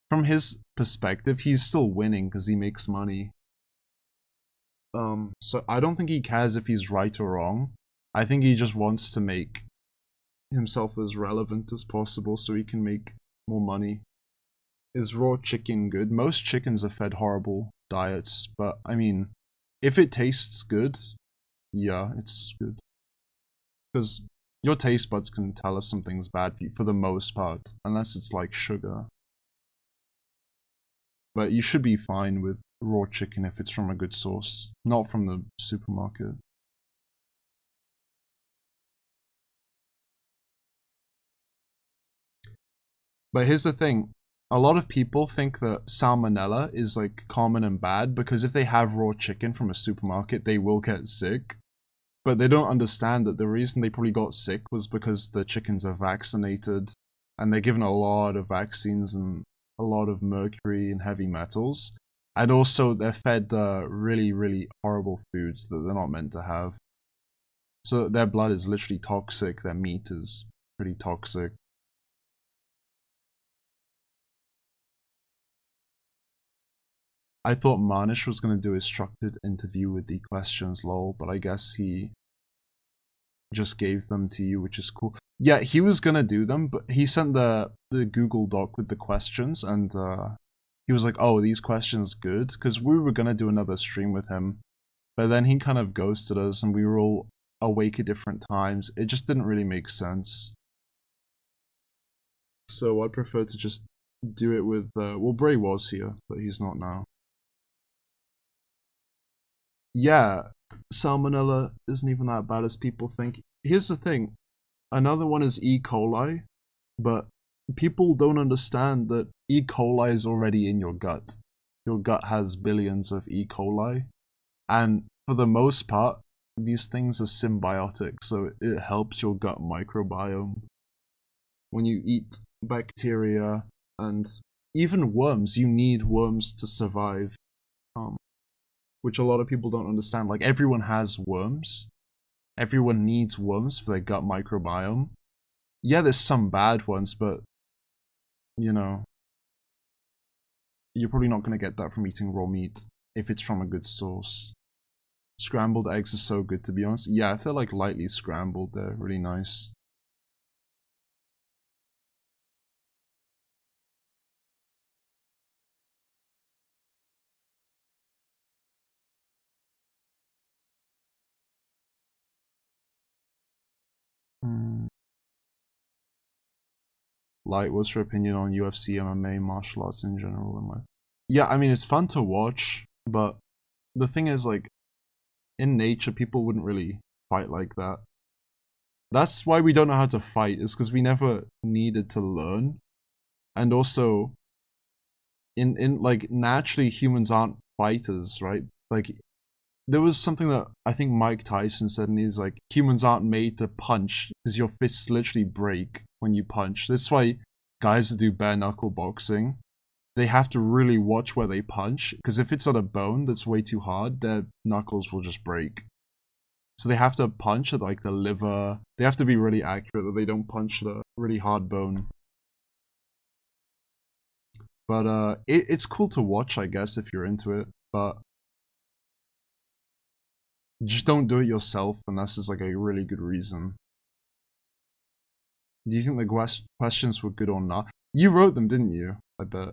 from his perspective, he's still winning because he makes money. So I don't think he cares if he's right or wrong. I think he just wants to make himself as relevant as possible so he can make more money. Is raw chicken good? Most chickens are fed horrible diets, but I mean, if it tastes good, yeah, it's good. Because your taste buds can tell if something's bad for you for the most part, unless it's like sugar. But you should be fine with raw chicken if it's from a good source, not from the supermarket. But here's the thing. A lot of people think that salmonella is like common and bad because if they have raw chicken from a supermarket, they will get sick. But they don't understand that the reason they probably got sick was because the chickens are vaccinated and they're given a lot of vaccines and a lot of mercury and heavy metals. And also they're fed really, really horrible foods that they're not meant to have. So their blood is literally toxic, their meat is pretty toxic. I thought Manish was going to do a structured interview with the questions, lol, but I guess he just gave them to you, which is cool. Yeah, he was going to do them, but he sent the Google Doc with the questions, and he was like, oh, these questions good? Because we were going to do another stream with him, but then he kind of ghosted us, and we were all awake at different times. It just didn't really make sense. So I prefer to just do it with, well, Brae was here, but he's not now. Yeah, salmonella isn't even that bad as people think. Here's the thing. Another one is E. coli, but people don't understand that E. coli is already in your gut. Your gut has billions of E. coli, and for the most part, these things are symbiotic, so it helps your gut microbiome. When you eat bacteria and even worms, you need worms to survive. Which a lot of people don't understand. Like, everyone has worms. Everyone needs worms for their gut microbiome. Yeah, there's some bad ones, but, you know, you're probably not going to get that from eating raw meat if it's from a good source. Scrambled eggs are so good, to be honest. Yeah, if they're like lightly scrambled, they're really nice. Light, what's your opinion on UFC, MMA, martial arts in general? Yeah, I mean, it's fun to watch, but the thing is, like, in nature, people wouldn't really fight like that. That's why we don't know how to fight, is because we never needed to learn. And also, in like, naturally, humans aren't fighters, right? Like, there was something that I think Mike Tyson said, and he's like, humans aren't made to punch because your fists literally break when you punch. That's why guys that do bare knuckle boxing, they have to really watch where they punch, because if it's on a bone that's way too hard, their knuckles will just break. So they have to punch at like the liver. They have to be really accurate that they don't punch at a really hard bone. But it's cool to watch, I guess, if you're into it. But just don't do it yourself unless it's like a really good reason. Do you think the questions were good or not? You wrote them, didn't you? I bet.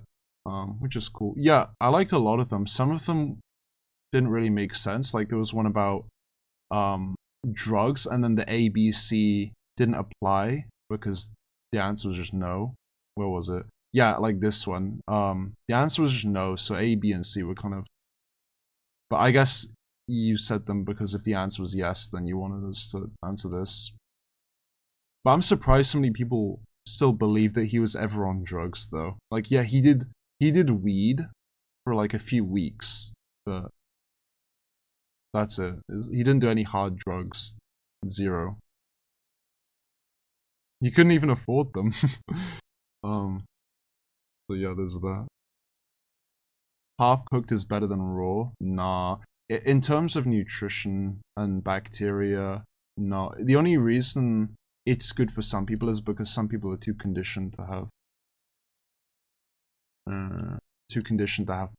Which is cool. Yeah, I liked a lot of them. Some of them didn't really make sense. Like there was one about drugs, and then the A, B, C didn't apply because the answer was just no. Where was it? Yeah, like this one. The answer was just no, so A, B, and C were kind of. But I guess you said them because if the answer was yes, then you wanted us to answer this. But I'm surprised so many people still believe that he was ever on drugs, though. Like, yeah, he did weed for like a few weeks, but that's it. He didn't do any hard drugs. Zero. He couldn't even afford them. So yeah, there's that. Half cooked is better than raw. Nah. In terms of nutrition and bacteria, no. The only reason it's good for some people is because some people are too conditioned to have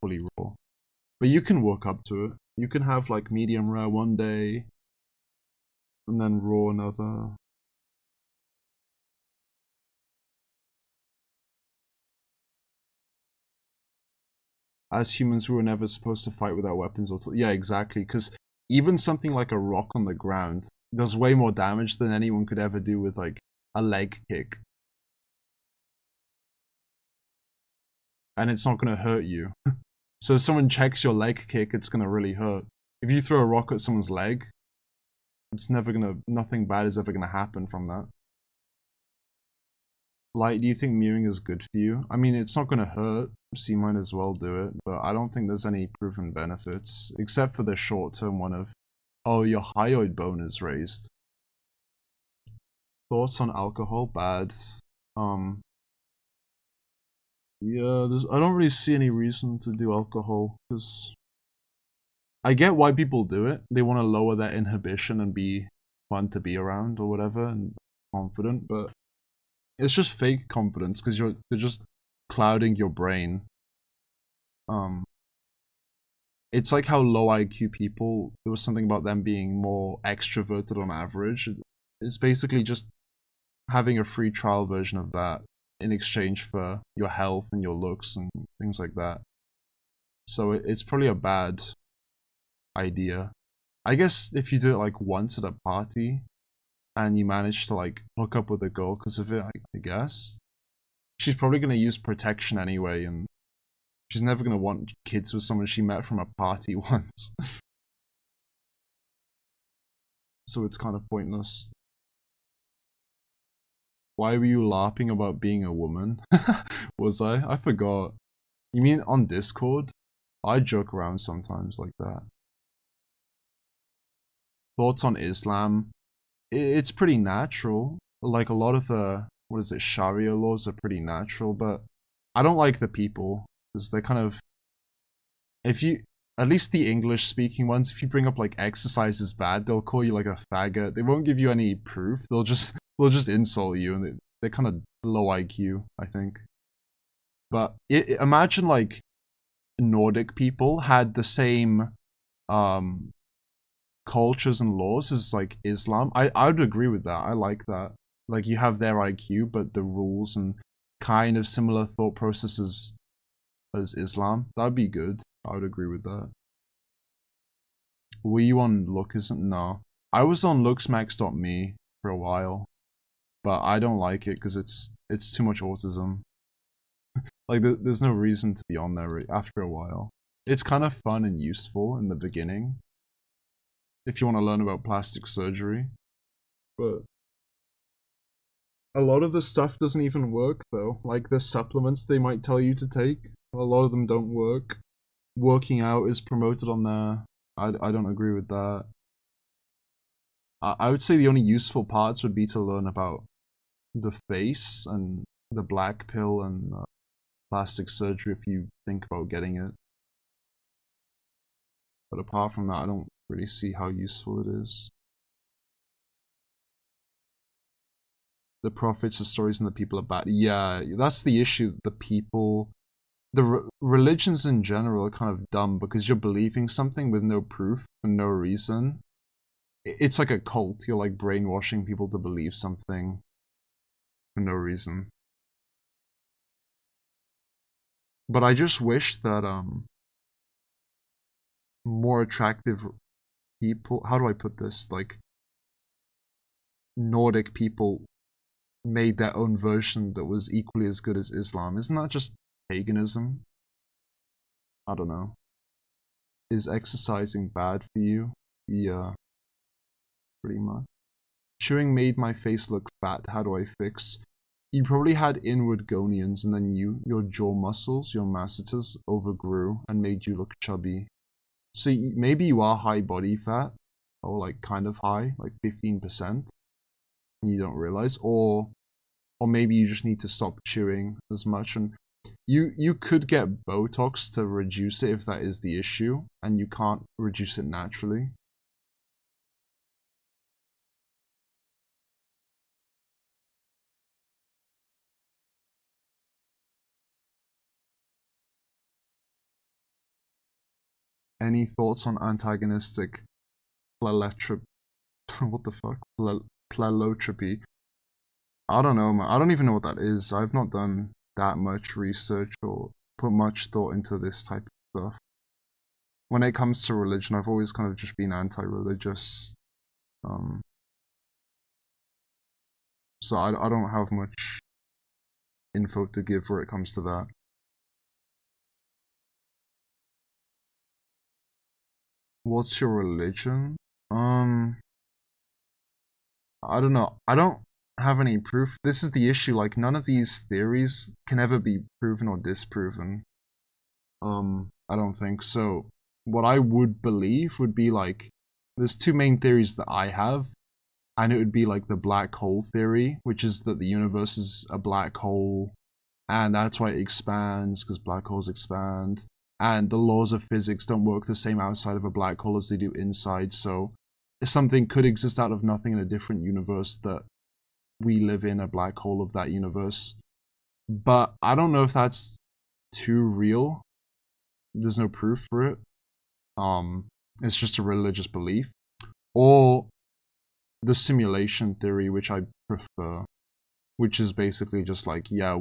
fully raw. But you can work up to it. You can have like medium rare one day, and then raw another. As humans, we were never supposed to fight without weapons or yeah, exactly. Because even something like a rock on the ground does way more damage than anyone could ever do with like a leg kick. And it's not going to hurt you. So if someone checks your leg kick, it's going to really hurt. If you throw a rock at someone's leg, it's never going to, nothing bad is ever going to happen from that. Like, do you think mewing is good for you? I mean, it's not going to hurt, so you might as well do it, but I don't think there's any proven benefits, except for the short-term one of, oh, your hyoid bone is raised. Thoughts on alcohol? Bad. Yeah, I don't really see any reason to do alcohol, because I get why people do it. They want to lower their inhibition and be fun to be around or whatever, and confident, but it's just fake confidence because you're just clouding your brain. It's like how low IQ people, there was something about them being more extroverted on average. It's basically just having a free trial version of that in exchange for your health and your looks and things like that. So it's probably a bad idea. I guess if you do it like once at a party and you manage to like hook up with a girl because of it, I guess she's probably going to use protection anyway, and she's never going to want kids with someone she met from a party once. So it's kind of pointless. Why were you LARPing about being a woman? Was I? I forgot. You mean on Discord? I joke around sometimes like that. Thoughts on Islam? It's pretty natural. Like a lot of the, what is it, Sharia laws are pretty natural, but I don't like the people because they're kind of, if you, at least the English speaking ones, if you bring up like exercise is bad, they'll call you like a faggot. They won't give you any proof. They'll just insult you, and they're kind of low IQ, I think. But imagine like Nordic people had the same cultures and laws as like Islam. I would agree with that. I like that. Like you have their IQ, but the rules and kind of similar thought processes as Islam. That'd be good. I would agree with that. Were you on Lookism? No. I was on looksmax.me for a while, but I don't like it because it's too much autism. Like there's no reason to be on there after a while. It's kind of fun and useful in the beginning if you want to learn about plastic surgery, but a lot of the stuff doesn't even work though. Like the supplements they might tell you to take, a lot of them don't work. Working out is promoted on there. I don't agree with that. I would say the only useful parts would be to learn about the face and the black pill and plastic surgery if you think about getting it. But apart from that, I don't really see how useful it is. the prophets, the stories, and the people are bad. Yeah, that's the issue. The people, religions in general are kind of dumb because you're believing something with no proof for no reason. It's like a cult. You're like brainwashing people to believe something for no reason. But I just wish that more attractive people, how do I put this, like Nordic people made their own version that was equally as good as Islam. Isn't that just paganism? I don't know. Is exercising bad for you? Yeah, pretty much. Chewing made my face look fat. How do I fix? You probably had inward gonions and then your jaw muscles, your masseters, overgrew and made you look chubby. So maybe you are high body fat, or like kind of high, like 15%, and you don't realize, or maybe you just need to stop chewing as much. And you could get Botox to reduce it if that is the issue, and you can't reduce it naturally. Any thoughts on antagonistic pleletropy? What the fuck? Plelotropy. I don't know, man. I don't even know what that is. I've not done that much research or put much thought into this type of stuff. When it comes to religion, I've always kind of just been anti-religious. So I don't have much info to give where it comes to that. What's your religion? I don't know. I don't have any proof. This is the issue. Like, none of these theories can ever be proven or disproven. I don't think so. What I would believe would be like, there's two main theories that I have, and it would be like the black hole theory, which is that the universe is a black hole, and that's why it expands, because black holes expand, and the laws of physics don't work the same outside of a black hole as they do inside, so if something could exist out of nothing in a different universe, that we live in a black hole of that universe. But I don't know if that's too real. There's no proof for it. It's just a religious belief. Or the simulation theory, which I prefer, which is basically just like, yeah,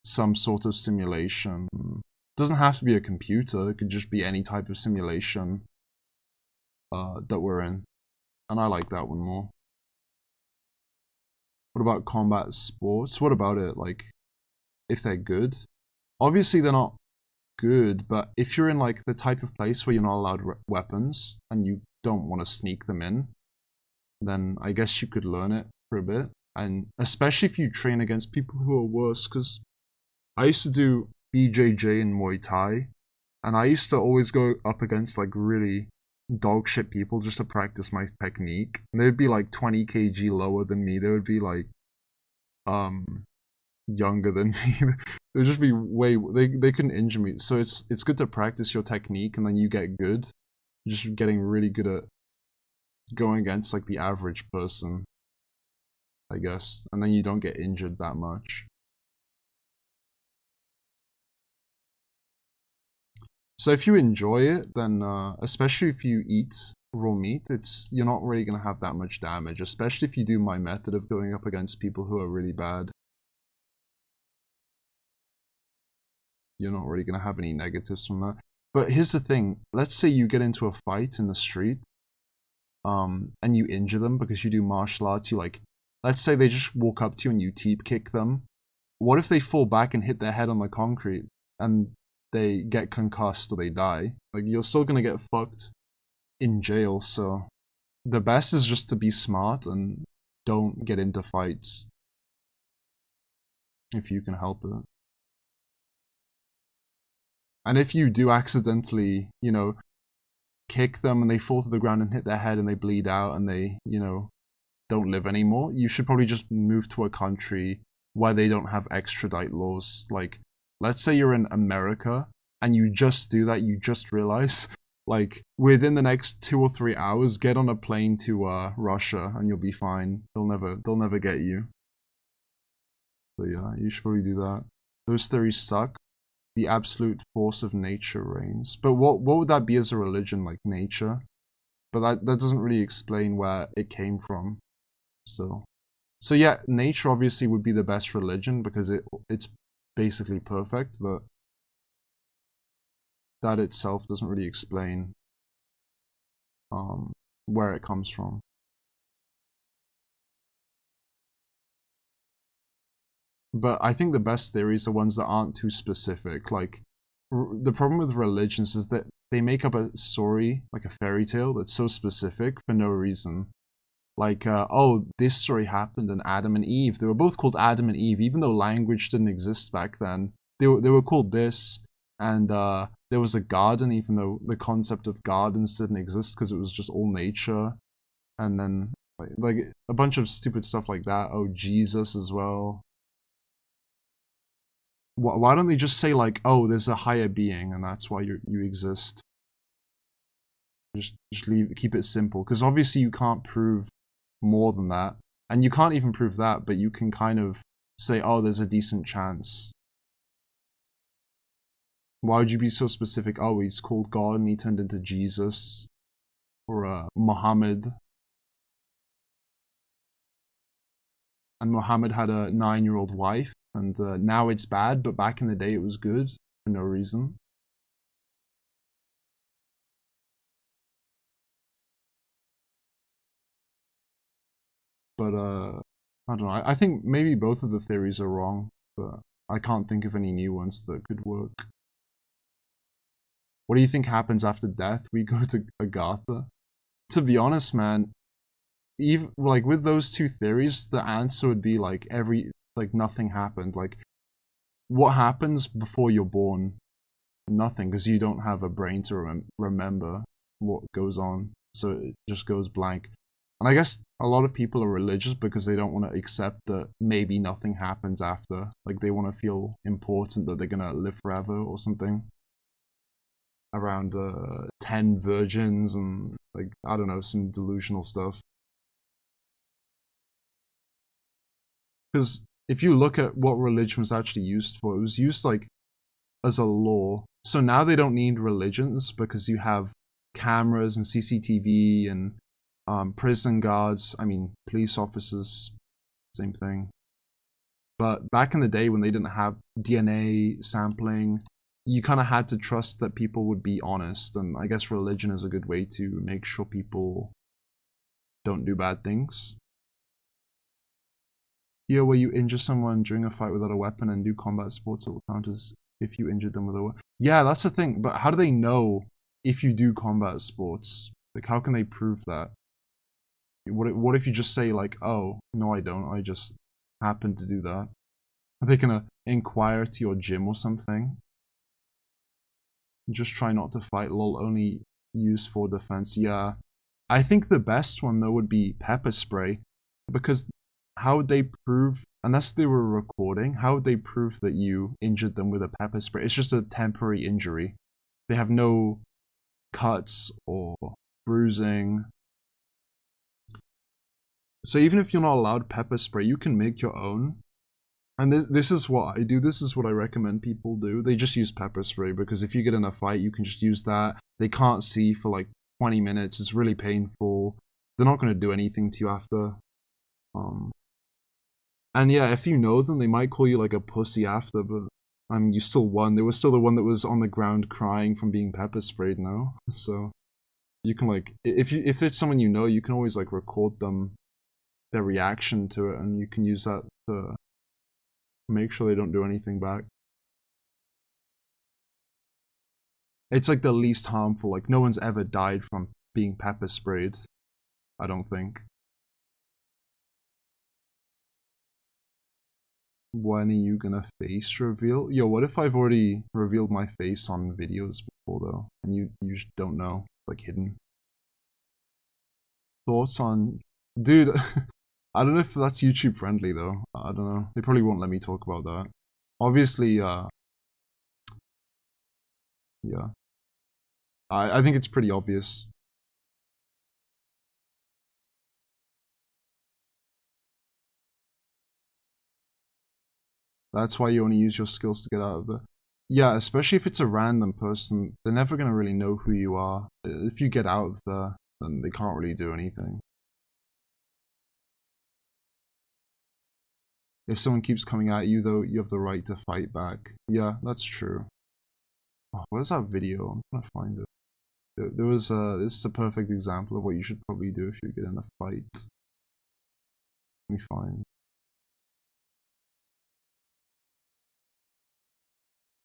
some sort of simulation. It doesn't have to be a computer, it could just be any type of simulation that we're in. And I like that one more. What about combat sports? What about it? Like, if they're good? Obviously they're not good, but if you're in like the type of place where you're not allowed weapons and you don't want to sneak them in, then I guess you could learn it for a bit. And especially if you train against people who are worse, because I used to do BJJ and Muay Thai, and I used to always go up against like really dog shit people just to practice my technique. And they would be like 20 kg lower than me. They would be like younger than me. They would just be they couldn't injure me. So it's good to practice your technique, and then you get good. You're just getting really good at going against like the average person, I guess, and then you don't get injured that much. So if you enjoy it, then especially if you eat raw meat, you're not really gonna have that much damage, especially if you do my method of going up against people who are really bad. You're not really gonna have any negatives from that. But here's the thing, let's say you get into a fight in the street, and you injure them because you do martial arts. You like, let's say they just walk up to you and you teep kick them. What if they fall back and hit their head on the concrete and they get concussed or they die? Like, you're still gonna get fucked in jail. So the best is just to be smart and don't get into fights if you can help it. And if you do accidentally, you know, kick them and they fall to the ground and hit their head and they bleed out and they, you know, don't live anymore, you should probably just move to a country where they don't have extradite laws. Like, let's say you're in America and you just do that, you just realize, like, within the next 2 or 3 hours, get on a plane to Russia and you'll be fine. They'll never get you. But yeah, you should probably do that. Those theories suck. The absolute force of nature reigns. But what would that be as a religion, like nature? But that doesn't really explain where it came from. Still. So yeah, nature obviously would be the best religion because it's basically perfect, but that itself doesn't really explain where it comes from. But I think the best theories are ones that aren't too specific. Like, the problem with religions is that they make up a story, like a fairy tale, that's so specific for no reason. Like, oh, this story happened in Adam and Eve. They were both called Adam and Eve, even though language didn't exist back then. They were called this, and there was a garden, even though the concept of gardens didn't exist because it was just all nature. And then like a bunch of stupid stuff like that. Oh, Jesus as well. Why don't they just say like, oh, there's a higher being, and that's why you exist? Just keep it simple, because obviously you can't prove more than that, and you can't even prove that, but you can kind of say, oh, there's a decent chance. Why would you be so specific? Oh, he's called God and he turned into Jesus, or Muhammad, and Muhammad had a 9-year-old wife, and now it's bad, but back in the day it was good for no reason. But I don't know. I think maybe both of the theories are wrong, but I can't think of any new ones that could work. What do you think happens after death? We go to Agartha? To be honest, man, even like with those two theories, the answer would be like nothing happened. Like, what happens before you're born? Nothing, because you don't have a brain to remember what goes on, so it just goes blank. And I guess a lot of people are religious because they don't want to accept that maybe nothing happens after. Like, they want to feel important, that they're gonna live forever or something. Around 10 virgins and, like, I don't know, some delusional stuff. Because if you look at what religion was actually used for, it was used, like, as a law. So now they don't need religions because you have cameras and CCTV and prison guards. I mean, police officers, same thing. But back in the day when they didn't have DNA sampling, you kind of had to trust that people would be honest. And I guess religion is a good way to make sure people don't do bad things. Here, where you injure someone during a fight without a weapon and do combat sports, it will count as if you injured them with a weapon. Yeah, that's the thing. But how do they know if you do combat sports? Like, how can they prove that? What if you just say like, oh, no, I don't. I just happen to do that. Are they gonna inquire to your gym or something? Just try not to fight. Lol, only use for defense. Yeah, I think the best one though would be pepper spray, because how would they prove, unless they were recording, how would they prove that you injured them with a pepper spray? It's just a temporary injury. They have no cuts or bruising. So even if you're not allowed pepper spray, you can make your own. And this is what I do. This is what I recommend people do. They just use pepper spray, because if you get in a fight, you can just use that. They can't see for like 20 minutes. It's really painful. They're not going to do anything to you after. And yeah, if you know them, they might call you like a pussy after, but I mean, you still won. They were still the one that was on the ground crying from being pepper sprayed now. So you can like, if it's someone you know, you can always like record them, their reaction to it, and you can use that to make sure they don't do anything back. It's like the least harmful. Like, no one's ever died from being pepper sprayed, I don't think. When are you gonna face reveal? Yo, what if I've already revealed my face on videos before though, and you just don't know, like hidden? Thoughts on, dude? I don't know if that's YouTube friendly though. I don't know. They probably won't let me talk about that. Obviously, yeah. I think it's pretty obvious. That's why you only use your skills to get out of the... Yeah, especially if it's a random person, they're never gonna really know who you are. If you get out of there, then they can't really do anything. If someone keeps coming at you, though, you have the right to fight back. Yeah, that's true. Oh, where's that video? I'm trying to find it. There was this is a perfect example of what you should probably do if you get in a fight. Let me find.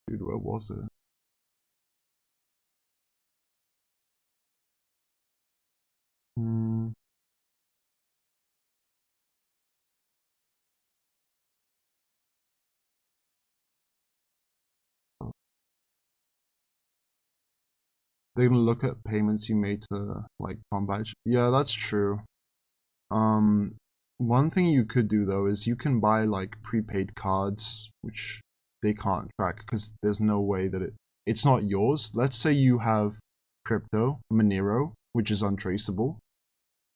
Dude, where was it? They're gonna look at payments you made to like combat. Yeah, that's true. One thing you could do though is you can buy like prepaid cards, which they can't track because there's no way that it's not yours. Let's say you have crypto, Monero, which is untraceable.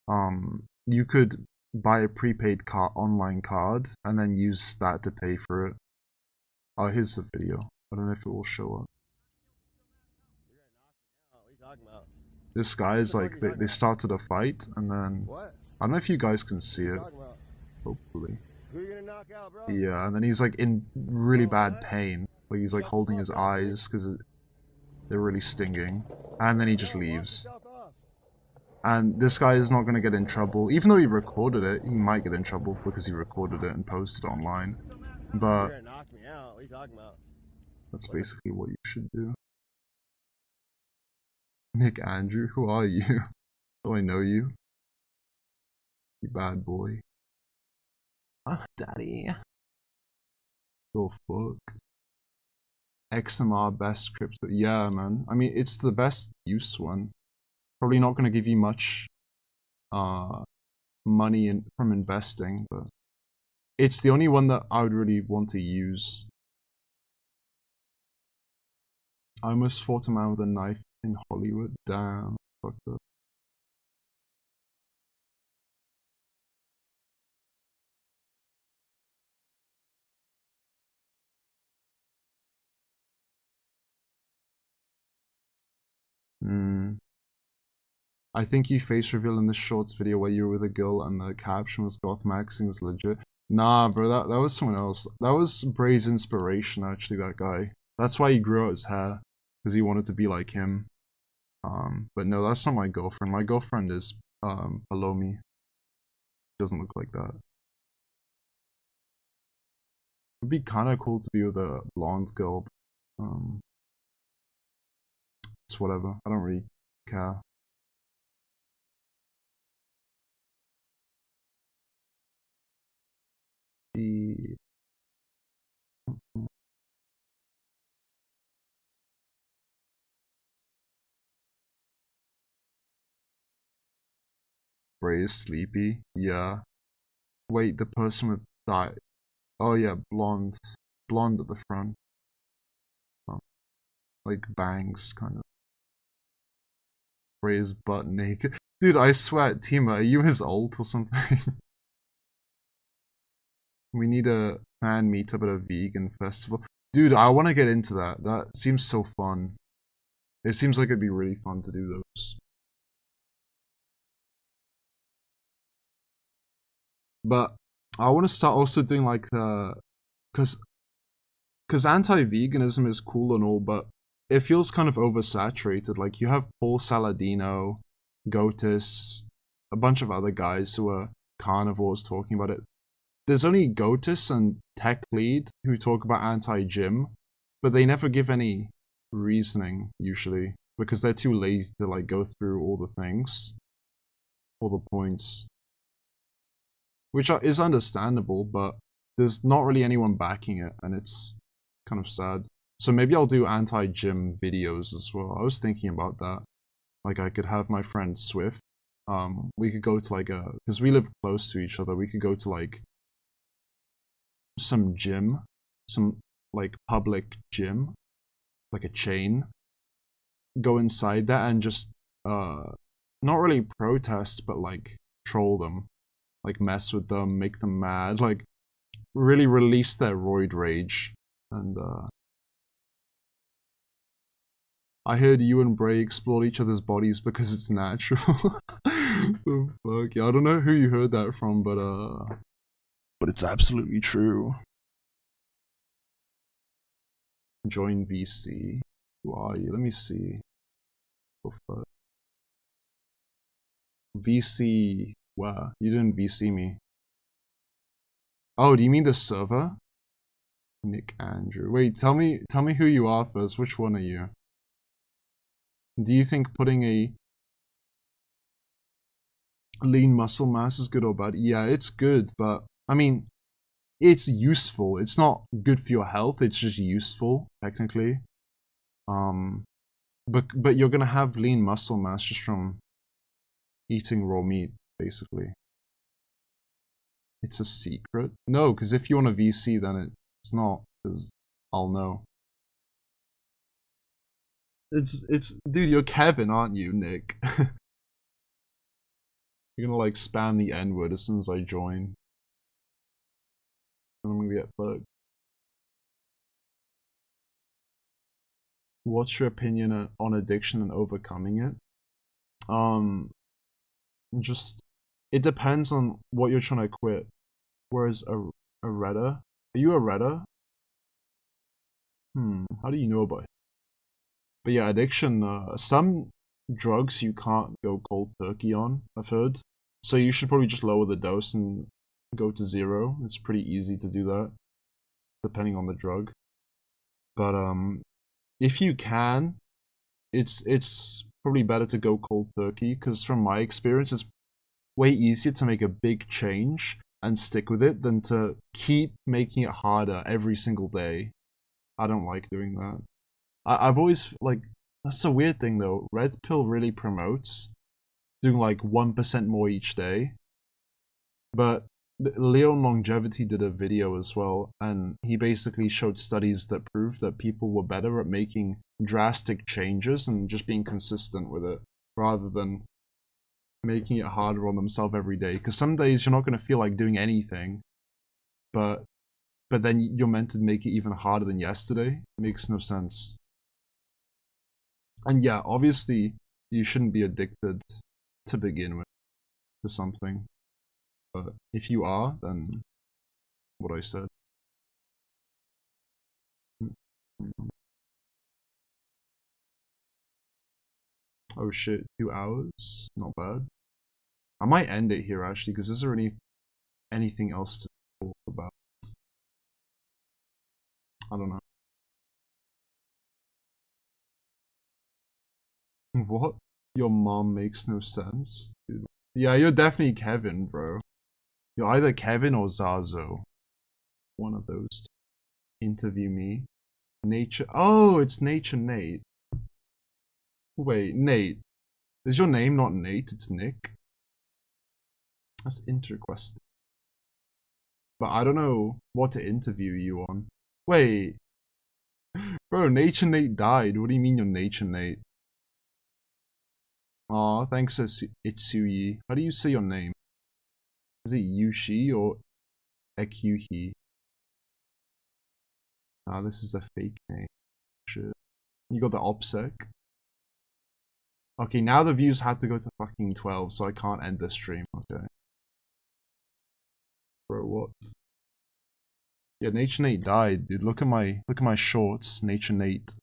You could buy a prepaid online card and then use that to pay for it. Oh, here's the video. I don't know if it will show up. This guy is like, they started a fight and then, I don't know if you guys can see it, hopefully. Yeah, and then he's like in really bad pain. Like he's like holding his eyes because they're really stinging. And then he just leaves. And this guy is not going to get in trouble. Even though he recorded it, he might get in trouble because he recorded it and posted it online. But that's basically what you should do. Nick Andrew, who are you? Do I know you? You bad boy. Ah, daddy. Go fuck. XMR best crypto. Yeah, man. I mean, it's the best use one. Probably not going to give you much money from investing, but it's the only one that I would really want to use. I almost fought a man with a knife in Hollywood. Damn. Fucked up. I think you face reveal in the shorts video where you were with a girl and the caption was Goth Maxing is legit. Nah, bro, that was someone else. That was Brae's inspiration, actually, that guy. That's why he grew out his hair, because he wanted to be like him. But no, that's not my girlfriend. My girlfriend is, below me. She doesn't look like that. It'd be kind of cool to be with a blonde girl. It's whatever. I don't really care. Brae is sleepy. Yeah. Wait, the person with that. Oh yeah, blonde. Blonde at the front. Oh, like bangs, kind of. Brae is butt naked. Dude, I swear, Tima, are you his alt or something? We need a fan meetup at a vegan festival. Dude, I want to get into that. That seems so fun. It seems like it'd be really fun to do those. But I want to start also doing like because anti-veganism is cool and all, but it feels kind of oversaturated. Like you have Paul Saladino, Gotis, a bunch of other guys who are carnivores talking about it. There's only Gotis and Tech Lead who talk about anti-gym, but they never give any reasoning usually because they're too lazy to like go through all the things, all the points. Which is understandable, but there's not really anyone backing it, and it's kind of sad. So maybe I'll do anti-gym videos as well. I was thinking about that. Like, I could have my friend Swift. We could go to like because we live close to each other, we could go to like some gym, some like public gym, like a chain. Go inside that and just not really protest, but like troll them. Like mess with them, make them mad, like really release their roid rage. And I heard you and Brae explored each other's bodies because it's natural. The fuck? Yeah, I don't know who you heard that from, but it's absolutely true. Join VC. Who are you? Let me see. Oh, fuck. VC. Wow, you didn't VC me. Oh, do you mean the server? Nick Andrew. Wait, tell me who you are first. Which one are you? Do you think putting a lean muscle mass is good or bad? Yeah, it's good, but I mean, it's useful. It's not good for your health. It's just useful, technically. But you're gonna have lean muscle mass just from eating raw meat, basically. It's a secret? No, because if you want a VC, then it's not, because I'll know. It's dude, you're Kevin, aren't you, Nick? You're gonna like spam the N-word as soon as I join. And I'm gonna get fucked. What's your opinion on addiction and overcoming it? Just it depends on what you're trying to quit. Whereas a Redder, are you a Redder? How do you know about it? But yeah, addiction. Some drugs you can't go cold turkey on, I've heard. So you should probably just lower the dose and go to 0. It's pretty easy to do that, depending on the drug. But if you can, it's probably better to go cold turkey, because from my experience, it's way easier to make a big change and stick with it than to keep making it harder every single day. I don't like doing that. I've always, like, that's a weird thing though. Red Pill really promotes doing like 1% more each day. But Leon Longevity did a video as well, and he basically showed studies that proved that people were better at making drastic changes and just being consistent with it, rather than making it harder on themselves every day. Because some days you're not going to feel like doing anything, but then you're meant to make it even harder than yesterday. It makes no sense. And yeah, obviously you shouldn't be addicted to begin with to something. But if you are, then what I said. Oh shit, 2 hours? Not bad. I might end it here actually, because is there anything else to talk about? I don't know. What? Your mom makes no sense? Dude. Yeah, you're definitely Kevin, bro. You're either Kevin or Zazo. One of those two. Interview me. Nature. Oh, it's Nature Nate. Wait, Nate. Is your name not Nate? It's Nick. That's interesting. But I don't know what to interview you on. Wait. Bro, Nature Nate died. What do you mean you're Nature Nate? Aw, thanks Itsuyi. How do you say your name? Is it Yushi or Ekyuhi? Ah, this is a fake name. Shit. You got the OPSEC. Okay, now the views had to go to fucking 12, so I can't end the stream. Okay. Bro, what? Yeah, Nature Nate died, dude. Look at my shorts. Nature Nate.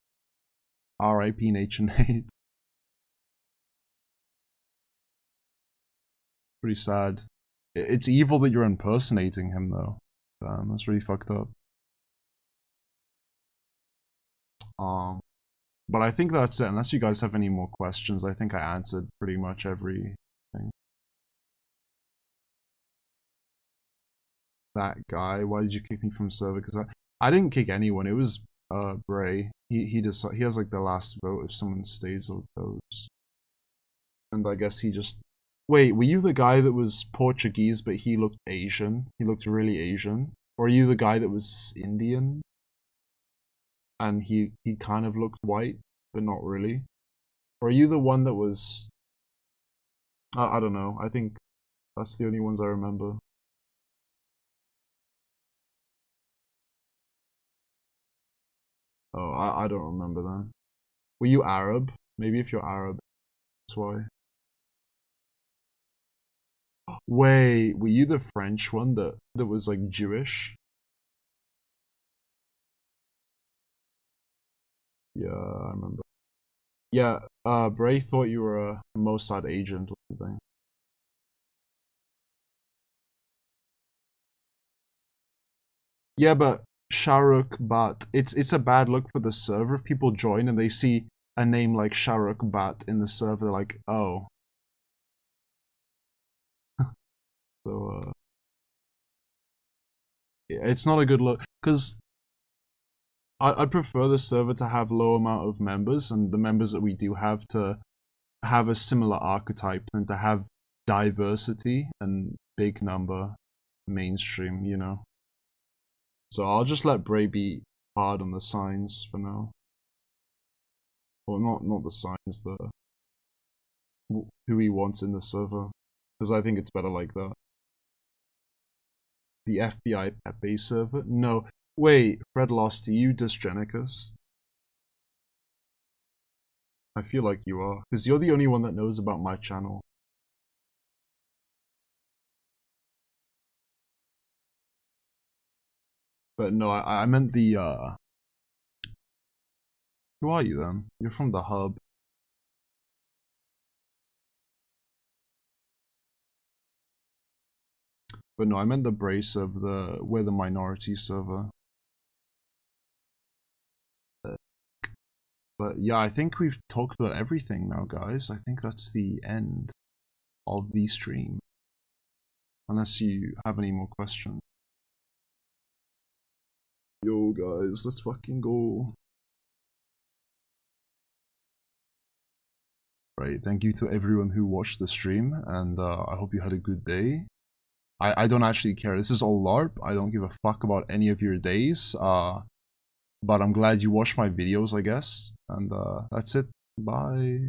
R.I.P. Nature Nate. Pretty sad. It's evil that you're impersonating him, though. Damn, that's really fucked up. But I think that's it. Unless you guys have any more questions, I think I answered pretty much everything. That guy, why did you kick me from server? Because I didn't kick anyone. It was Brae. He has like the last vote if someone stays or goes. And I guess he just. Wait, were you the guy that was Portuguese but he looked Asian? He looked really Asian? Or are you the guy that was Indian? And he kind of looked white, but not really? Or are you the one that was... I don't know. I think that's the only ones I remember. Oh, I don't remember then. Were you Arab? Maybe if you're Arab, that's why. Wait, were you the French one that was like Jewish? Yeah, I remember. Yeah, Brae thought you were a Mossad agent or something. Yeah, but Shahrukh Bat, it's a bad look for the server if people join and they see a name like Shahrukh Bat in the server, they're like, oh. So yeah, it's not a good look because I'd prefer the server to have low amount of members and the members that we do have to have a similar archetype than to have diversity and big number mainstream, you know. So I'll just let Brae be hard on the signs for now. Or not the signs, the who he wants in the server. Because I think it's better like that. The FBI Pepe server? No. Wait, Fred lost to you, Dysgenicus? I feel like you are. Because you're the only one that knows about my channel. But no, I meant the, Who are you then? You're from the hub. But no, I meant the Brace of we're the minority server. But yeah, I think we've talked about everything now, guys. I think that's the end of the stream. Unless you have any more questions. Yo, guys, let's fucking go. Right, thank you to everyone who watched the stream, and I hope you had a good day. I don't actually care. This is all LARP. I don't give a fuck about any of your days. But I'm glad you watched my videos, I guess. And that's it. Bye.